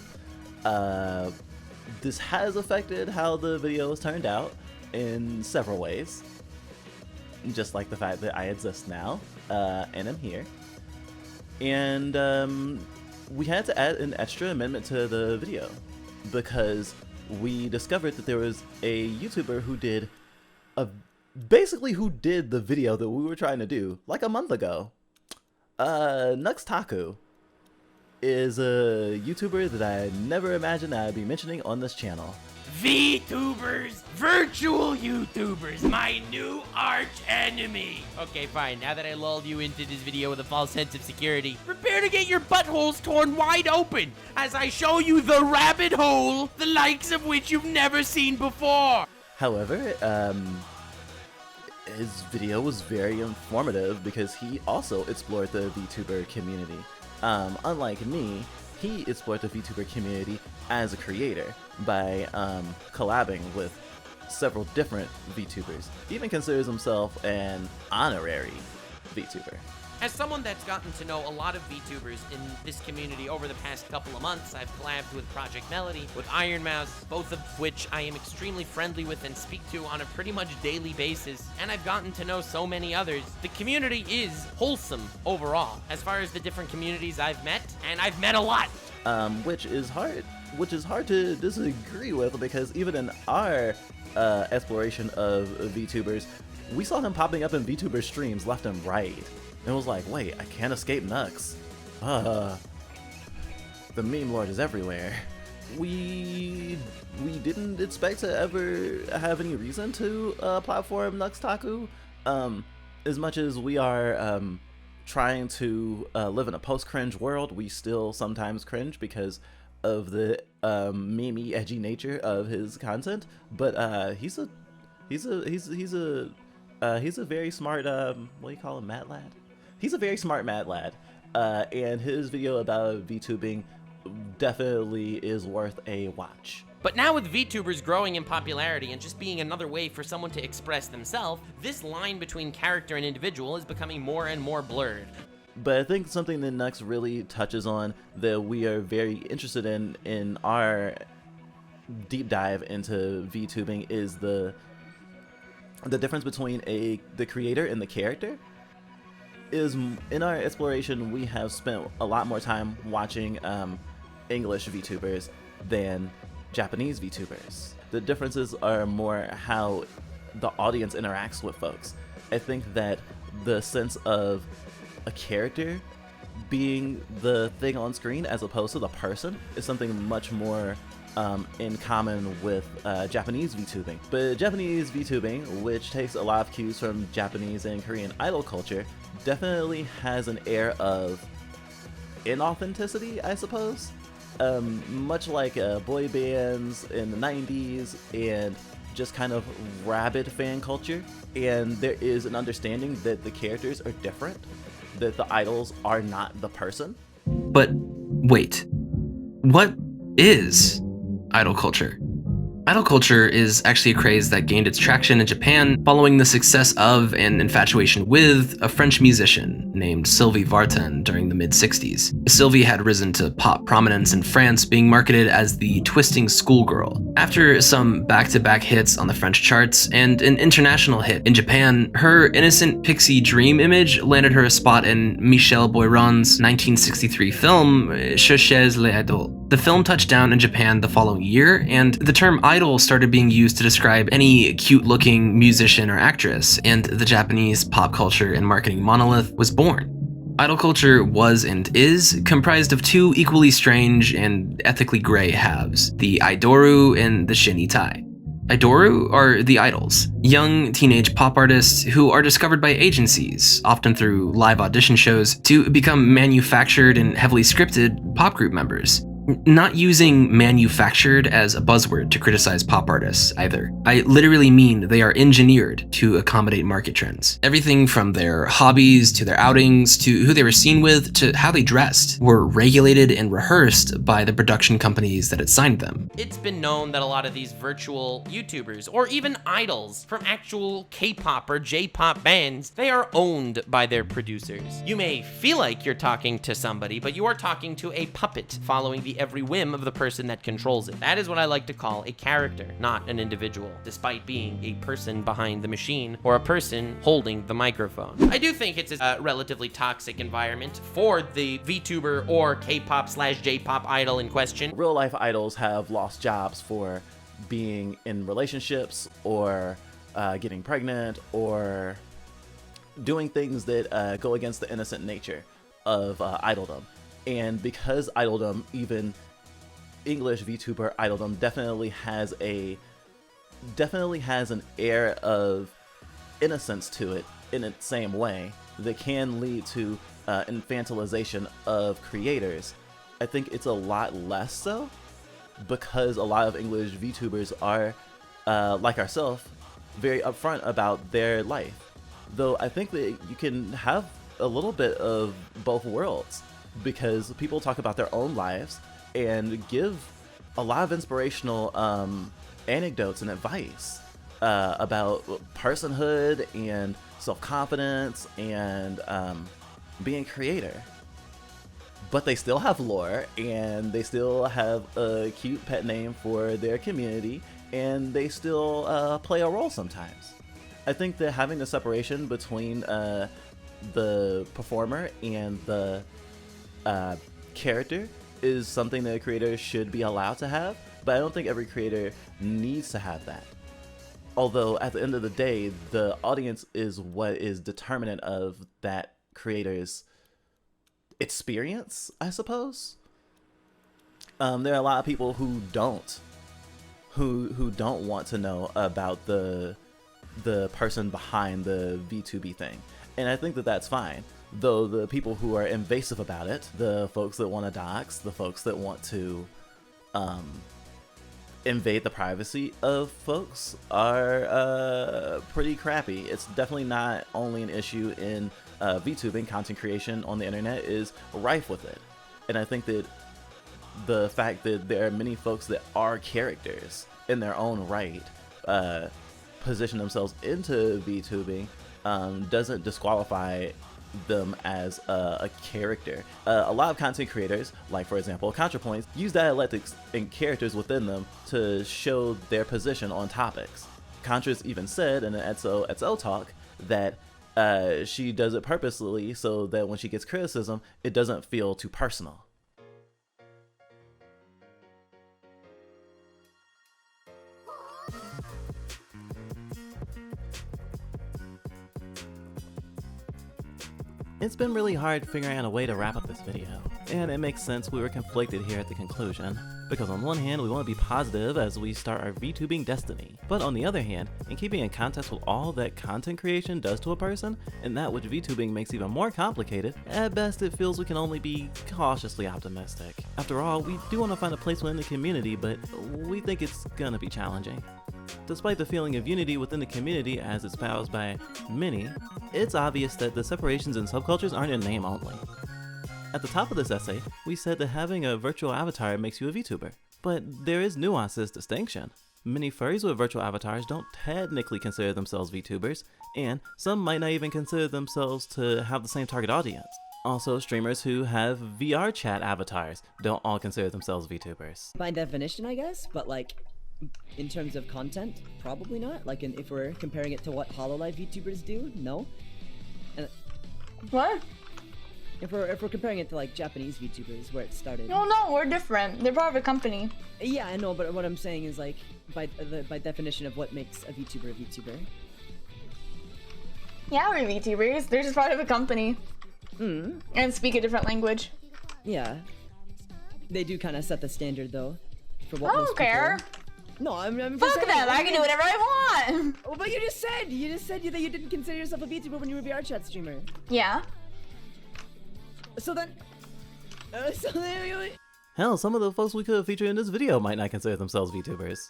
this has affected how the videos turned out in several ways. Just like the fact that I exist now, and I'm here. And we had to add an extra amendment to the video because we discovered that there was a YouTuber who did who did the video that we were trying to do like a month ago. Nuxtaku is a YouTuber that I never imagined I'd be mentioning on this channel. VTubers, virtual YouTubers, my new arch enemy. Okay, fine. Now that I lulled you into this video with a false sense of security, prepare to get your buttholes torn wide open as I show you the rabbit hole, the likes of which you've never seen before. However, his video was very informative because he also explored the VTuber community. Unlike me, he explored the VTuber community as a creator by collabing with several different VTubers. He even considers himself an honorary VTuber. As someone that's gotten to know a lot of VTubers in this community over the past couple of months, I've collabed with projektmelody, with Yourenigma, both of which I am extremely friendly with and speak to on a pretty much daily basis, and I've gotten to know so many others. The community is wholesome overall, as far as the different communities I've met, and I've met a lot. Which is hard to disagree with, because even in our exploration of VTubers, we saw him popping up in VTuber streams left and right. And it was like, wait, I can't escape Nux. The meme lord is everywhere. We didn't expect to ever have any reason to platform Nuxtaku. As much as we are trying to live in a post-cringe world, we still sometimes cringe because of the meme-y, edgy nature of his content. But he's a very smart what do you call him, mad lad? He's a very smart mad lad, and his video about VTubing definitely is worth a watch. But now with VTubers growing in popularity and just being another way for someone to express themselves, this line between character and individual is becoming more and more blurred. But I think something that Nux really touches on that we are very interested in our deep dive into VTubing is the difference between the creator and the character. In our exploration, we have spent a lot more time watching English VTubers than Japanese VTubers. The differences are more how the audience interacts with folks. I think that the sense of a character being the thing on screen as opposed to the person is something much more in common with Japanese VTubing. But Japanese VTubing, which takes a lot of cues from Japanese and Korean idol culture, definitely has an air of inauthenticity, I suppose. Much like boy bands in the 90s and just kind of rabid fan culture. And there is an understanding that the characters are different, that the idols are not the person. But wait, what is idol culture? Idol culture is actually a craze that gained its traction in Japan following the success of and infatuation with a French musician named Sylvie Vartan during the mid-60s. Sylvie had risen to pop prominence in France, being marketed as the twisting schoolgirl. After some back-to-back hits on the French charts and an international hit in Japan, her innocent pixie dream image landed her a spot in Michel Boiron's 1963 film Cherchez les idoles. The film touched down in Japan the following year, and the term idol started being used to describe any cute-looking musician or actress, and the Japanese pop culture and marketing monolith was born. Idol culture was and is comprised of two equally strange and ethically gray halves, the Idoru and the Shinitai. Idoru are the idols, young teenage pop artists who are discovered by agencies, often through live audition shows, to become manufactured and heavily scripted pop group members. Not using manufactured as a buzzword to criticize pop artists either. I literally mean they are engineered to accommodate market trends. Everything from their hobbies to their outings to who they were seen with to how they dressed were regulated and rehearsed by the production companies that had signed them. It's been known that a lot of these virtual YouTubers, or even idols from actual K-pop or J-pop bands, they are owned by their producers. You may feel like you're talking to somebody, but you are talking to a puppet following the obey every whim of the person that controls it. That is what I like to call a character, not an individual, despite being a person behind the machine or a person holding the microphone. I do think it's a relatively toxic environment for the VTuber or K-pop/J-pop idol in question. Real life idols have lost jobs for being in relationships or getting pregnant or doing things that go against the innocent nature of idoldom. And because idoldom, even English VTuber idoldom, definitely has an air of innocence to it in its same way that can lead to infantilization of creators. I think it's a lot less so because a lot of English VTubers are, like ourselves, very upfront about their life. Though I think that you can have a little bit of both worlds because people talk about their own lives and give a lot of inspirational anecdotes and advice about personhood and self-confidence and being a creator. But they still have lore and they still have a cute pet name for their community and they still play a role sometimes. I think that having the separation between the performer and the character is something that a creator should be allowed to have, but I don't think every creator needs to have that. Although at the end of the day, the audience is what is determinant of that creator's experience, I suppose. There are a lot of people who don't want to know about the person behind the VTuber thing, and I think that that's fine. Though the people who are invasive about it, the folks that want to dox, the folks that want to invade the privacy of folks are pretty crappy. It's definitely not only an issue in VTubing. Content creation on the internet is rife with it, and I think that the fact that there are many folks that are characters in their own right position themselves into VTubing doesn't disqualify them as a character. A lot of content creators, like for example ContraPoints, use dialectics and characters within them to show their position on topics. Contra's even said in an ItsOllieTaylor talk that she does it purposely so that when she gets criticism, it doesn't feel too personal. It's been really hard figuring out a way to wrap up this video, and it makes sense we were conflicted here at the conclusion, because on one hand we want to be positive as we start our VTubing destiny, but on the other hand, in keeping in context with all that content creation does to a person, and that which VTubing makes even more complicated, at best it feels we can only be cautiously optimistic. After all, we do want to find a place within the community, but we think it's gonna be challenging. Despite the feeling of unity within the community as espoused by many, it's obvious that the separations in subcultures aren't in name only. At the top of this essay, we said that having a virtual avatar makes you a VTuber, but there is nuance to this distinction. Many furries with virtual avatars don't technically consider themselves VTubers, and some might not even consider themselves to have the same target audience. Also, streamers who have VR chat avatars don't all consider themselves VTubers. By definition, I guess, but like, in terms of content, probably not. Like, if we're comparing it to what HoloLive VTubers do, no. And what? If we're comparing it to like Japanese VTubers, where it started. No, we're different. They're part of a company. Yeah, I know, but what I'm saying is like, by definition of what makes a VTuber a VTuber. Yeah, we're VTubers. They're just part of a company. And speak a different language. Yeah. They do kind of set the standard though. For what I don't care. No, I'm just Fuck saying, them! I can do whatever I want! Oh, but you just said that you didn't consider yourself a VTuber when you were a VR chat streamer. Yeah. So then... Hell, some of the folks we could have featured in this video might not consider themselves VTubers.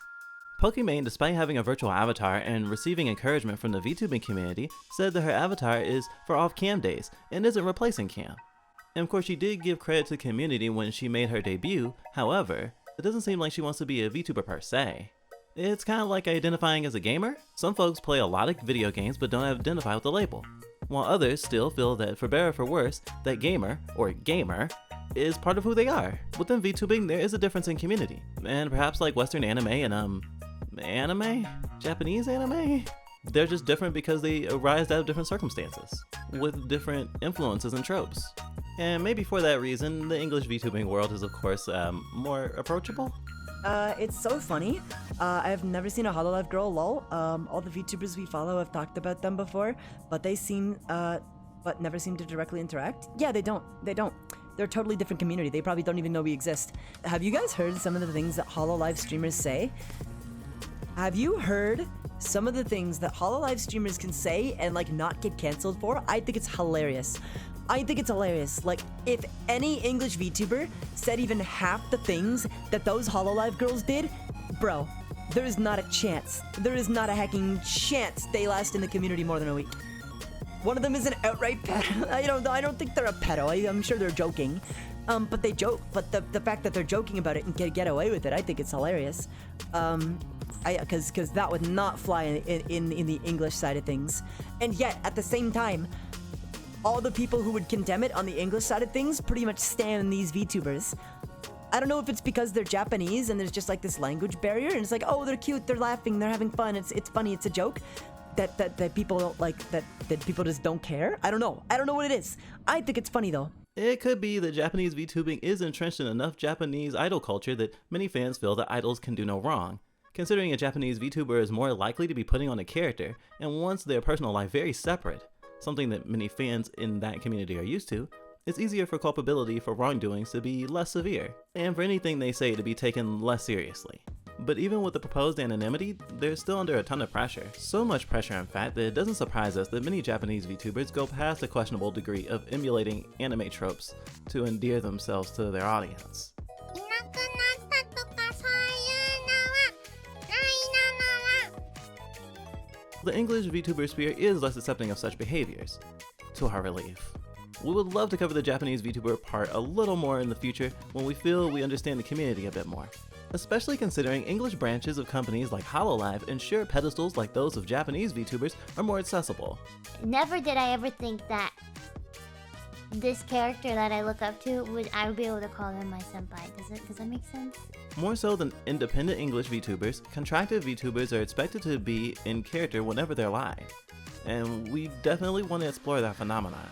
Pokimane, despite having a virtual avatar and receiving encouragement from the VTubing community, said that her avatar is for off-cam days and isn't replacing cam. And of course she did give credit to the community when she made her debut, however, it doesn't seem like she wants to be a VTuber per se. It's kind of like identifying as a gamer. Some folks play a lot of video games but don't identify with the label, while others still feel that for better or for worse, that gamer, or gamer, is part of who they are. Within VTubing, there is a difference in community, and perhaps like Western anime and anime? Japanese anime? They're just different because they arise out of different circumstances, with different influences and tropes. And maybe for that reason, the English VTubing world is of course more approachable. It's so funny. I've never seen a Hololive girl, lol. All the VTubers we follow have talked about them before, but but never seem to directly interact. Yeah, they don't. They're a totally different community. They probably don't even know we exist. Have you guys heard some of the things that Hololive streamers say? Have you heard some of the things that Hololive streamers can say and like not get canceled for? I think it's hilarious. Like, if any English VTuber said even half the things that those Hololive girls did, bro, there is not a chance. There is not a hecking chance they last in the community more than a week. One of them is an outright pedo. I don't think they're a pedo. I'm sure they're joking. But they joke. But the fact that they're joking about it and get away with it, I think it's hilarious. Because that would not fly in the English side of things. And yet, at the same time, all the people who would condemn it on the English side of things pretty much stand these VTubers. I don't know if it's because they're Japanese and there's just like this language barrier, and it's like, oh, they're cute, they're laughing, they're having fun, it's funny, it's a joke. That people don't like, that people just don't care. I don't know what it is. I think it's funny though. It could be that Japanese VTubing is entrenched in enough Japanese idol culture that many fans feel that idols can do no wrong. Considering a Japanese VTuber is more likely to be putting on a character and wants their personal life very separate, something that many fans in that community are used to, it's easier for culpability for wrongdoings to be less severe, and for anything they say to be taken less seriously. But even with the proposed anonymity, they're still under a ton of pressure. So much pressure, in fact, that it doesn't surprise us that many Japanese VTubers go past a questionable degree of emulating anime tropes to endear themselves to their audience. The English VTuber sphere is less accepting of such behaviors, to our relief. We would love to cover the Japanese VTuber part a little more in the future when we feel we understand the community a bit more, especially considering English branches of companies like Hololive ensure pedestals like those of Japanese VTubers are more accessible. Never did I ever think that this character that I look up to, I would be able to call him my senpai. Does that make sense? More so than independent English VTubers, contracted VTubers are expected to be in character whenever they're live, and we definitely want to explore that phenomenon.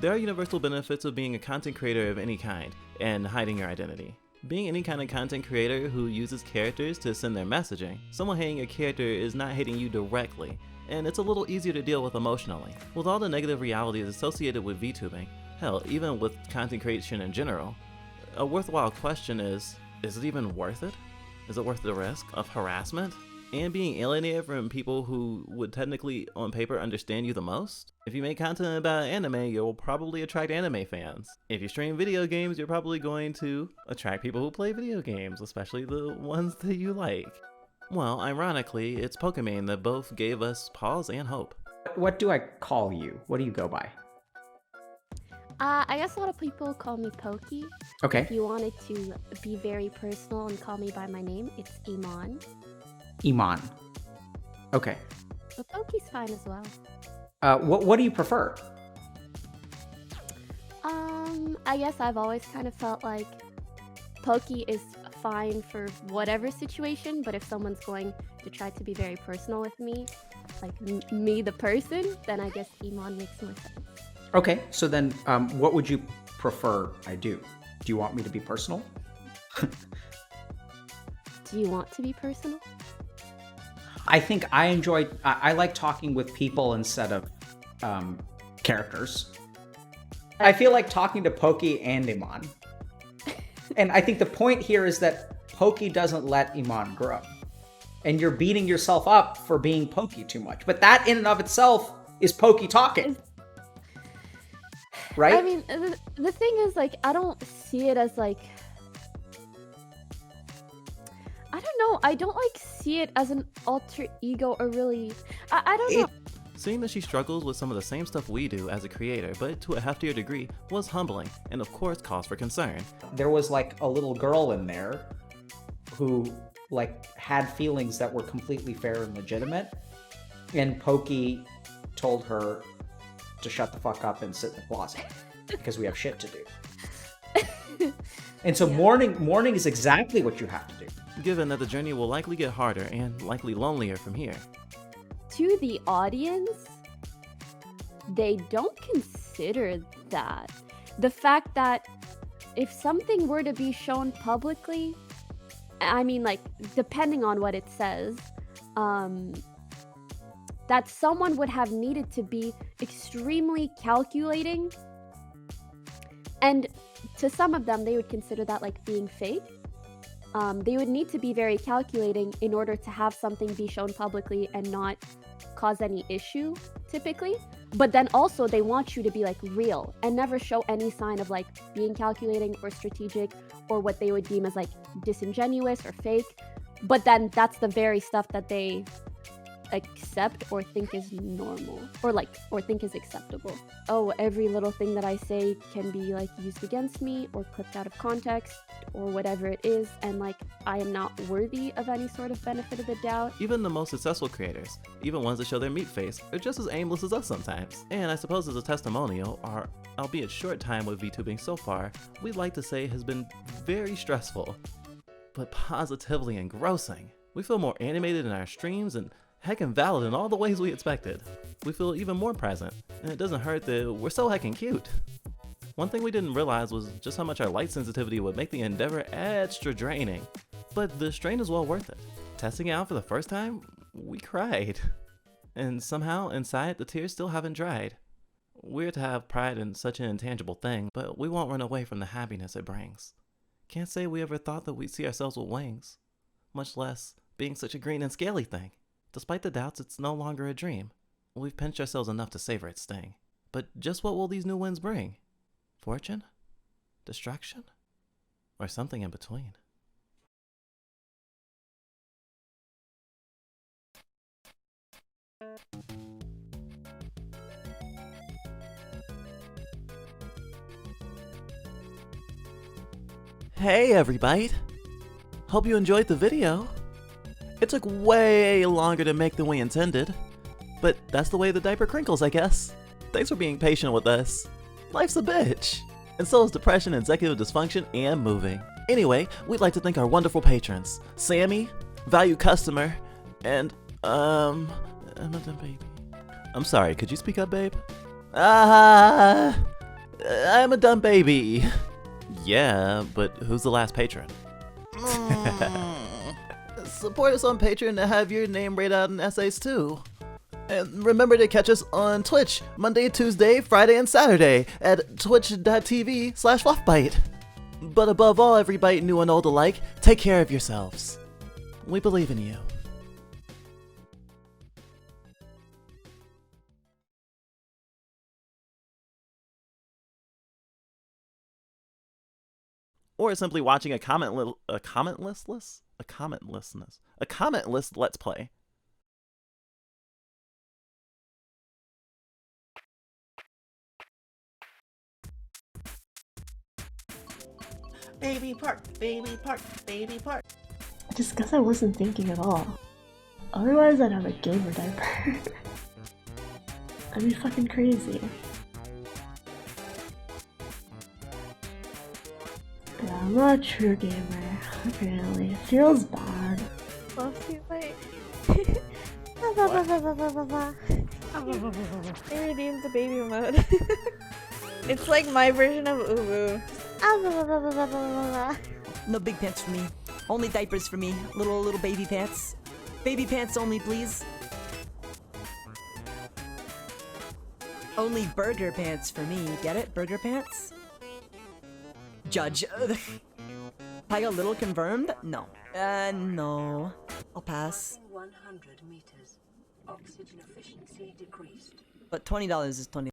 There are universal benefits of being a content creator of any kind and hiding your identity. Being any kind of content creator who uses characters to send their messaging, someone hating a character is not hating you directly, and it's a little easier to deal with emotionally. With all the negative realities associated with VTubing, hell, even with content creation in general, a worthwhile question is it even worth it? Is it worth the risk of harassment? And being alienated from people who would technically, on paper, understand you the most? If you make content about anime, you'll probably attract anime fans. If you stream video games, you're probably going to attract people who play video games, especially the ones that you like. Well, ironically, it's Pokemon that both gave us pause and hope. What do I call you? What do you go by? I guess a lot of people call me Pokey. Okay. If you wanted to be very personal and call me by my name, it's Iman. Iman. Okay. But Pokey's fine as well. What do you prefer? I guess I've always kind of felt like Pokey is fine for whatever situation, but if someone's going to try to be very personal with me, like me the person, then I guess Iman makes more sense. Okay, so then what would you prefer I do? Do you want me to be personal? Do you want to be personal? I think I like talking with people instead of characters. I feel like talking to Pokey and Iman. And I think the point here is that Pokey doesn't let Iman grow. And you're beating yourself up for being Pokey too much. But that in and of itself is Pokey talking. Right? I mean, the thing is, like, I don't see it as, like... I don't know. I don't, like, see it as an alter ego or really... I don't know. Seeing that she struggles with some of the same stuff we do as a creator, but to a heftier degree, was humbling, and of course cause for concern. There was like a little girl in there who like had feelings that were completely fair and legitimate, and Pokey told her to shut the fuck up and sit in the closet because we have shit to do. And so mourning is exactly what you have to do. Given that the journey will likely get harder and likely lonelier from here. To the audience, they don't consider that. The fact that if something were to be shown publicly, I mean, like, depending on what it says, that someone would have needed to be extremely calculating. And to some of them, they would consider that like being fake. They would need to be very calculating in order to have something be shown publicly and not cause any issue, typically. But then also they want you to be like real and never show any sign of like being calculating or strategic or what they would deem as like disingenuous or fake. But then that's the very stuff that they accept or think is normal or think is acceptable. Oh, every little thing that I say can be like used against me or clipped out of context or whatever it is, and like I am not worthy of any sort of benefit of the doubt. Even the most successful creators, even ones that show their meat face, are just as aimless as us sometimes. And I suppose as a testimonial, our albeit short time with VTubing so far, we'd like to say has been very stressful, but positively engrossing. We feel more animated in our streams and heckin' valid in all the ways we expected. We feel even more present, and it doesn't hurt that we're so heckin' cute. One thing we didn't realize was just how much our light sensitivity would make the endeavor extra draining. But the strain is well worth it. Testing it out for the first time, we cried. And somehow, inside, the tears still haven't dried. Weird to have pride in such an intangible thing, but we won't run away from the happiness it brings. Can't say we ever thought that we'd see ourselves with wings, much less being such a green and scaly thing. Despite the doubts, it's no longer a dream. We've pinched ourselves enough to savor its sting. But just what will these new winds bring? Fortune? Destruction? Or something in between? Hey everybody! Hope you enjoyed the video. It took way longer to make than we intended, but that's the way the diaper crinkles, I guess. Thanks for being patient with us. Life's a bitch, and so is depression, executive dysfunction, and moving. Anyway, we'd like to thank our wonderful patrons, Sammy, Value Customer, and, I'm a dumb baby. I'm sorry, could you speak up, babe? I'm a dumb baby. Yeah, but who's the last patron? Support us on Patreon to have your name read out in essays too. And remember to catch us on Twitch, Monday, Tuesday, Friday, and Saturday at twitch.tv/Fluffbyte. But above all, everybody new and old alike, take care of yourselves. We believe in you. Or simply watching a commentless Let's Play. Baby park, baby park, baby park. Just because I wasn't thinking at all. Otherwise, I'd have a gamer diaper. I'd be fucking crazy. Yeah, I'm not a true gamer, apparently. It feels bad. Fluffbyte. They redeemed the baby mode. It's like my version of Ubu. No big pants for me. Only diapers for me. Little baby pants. Baby pants only, please. Only burger pants for me. Get it? Burger pants? Judge. Taiga little confirmed? No. No. I'll pass. 100 meters. Oxygen efficiency decreased. But $20 is $20.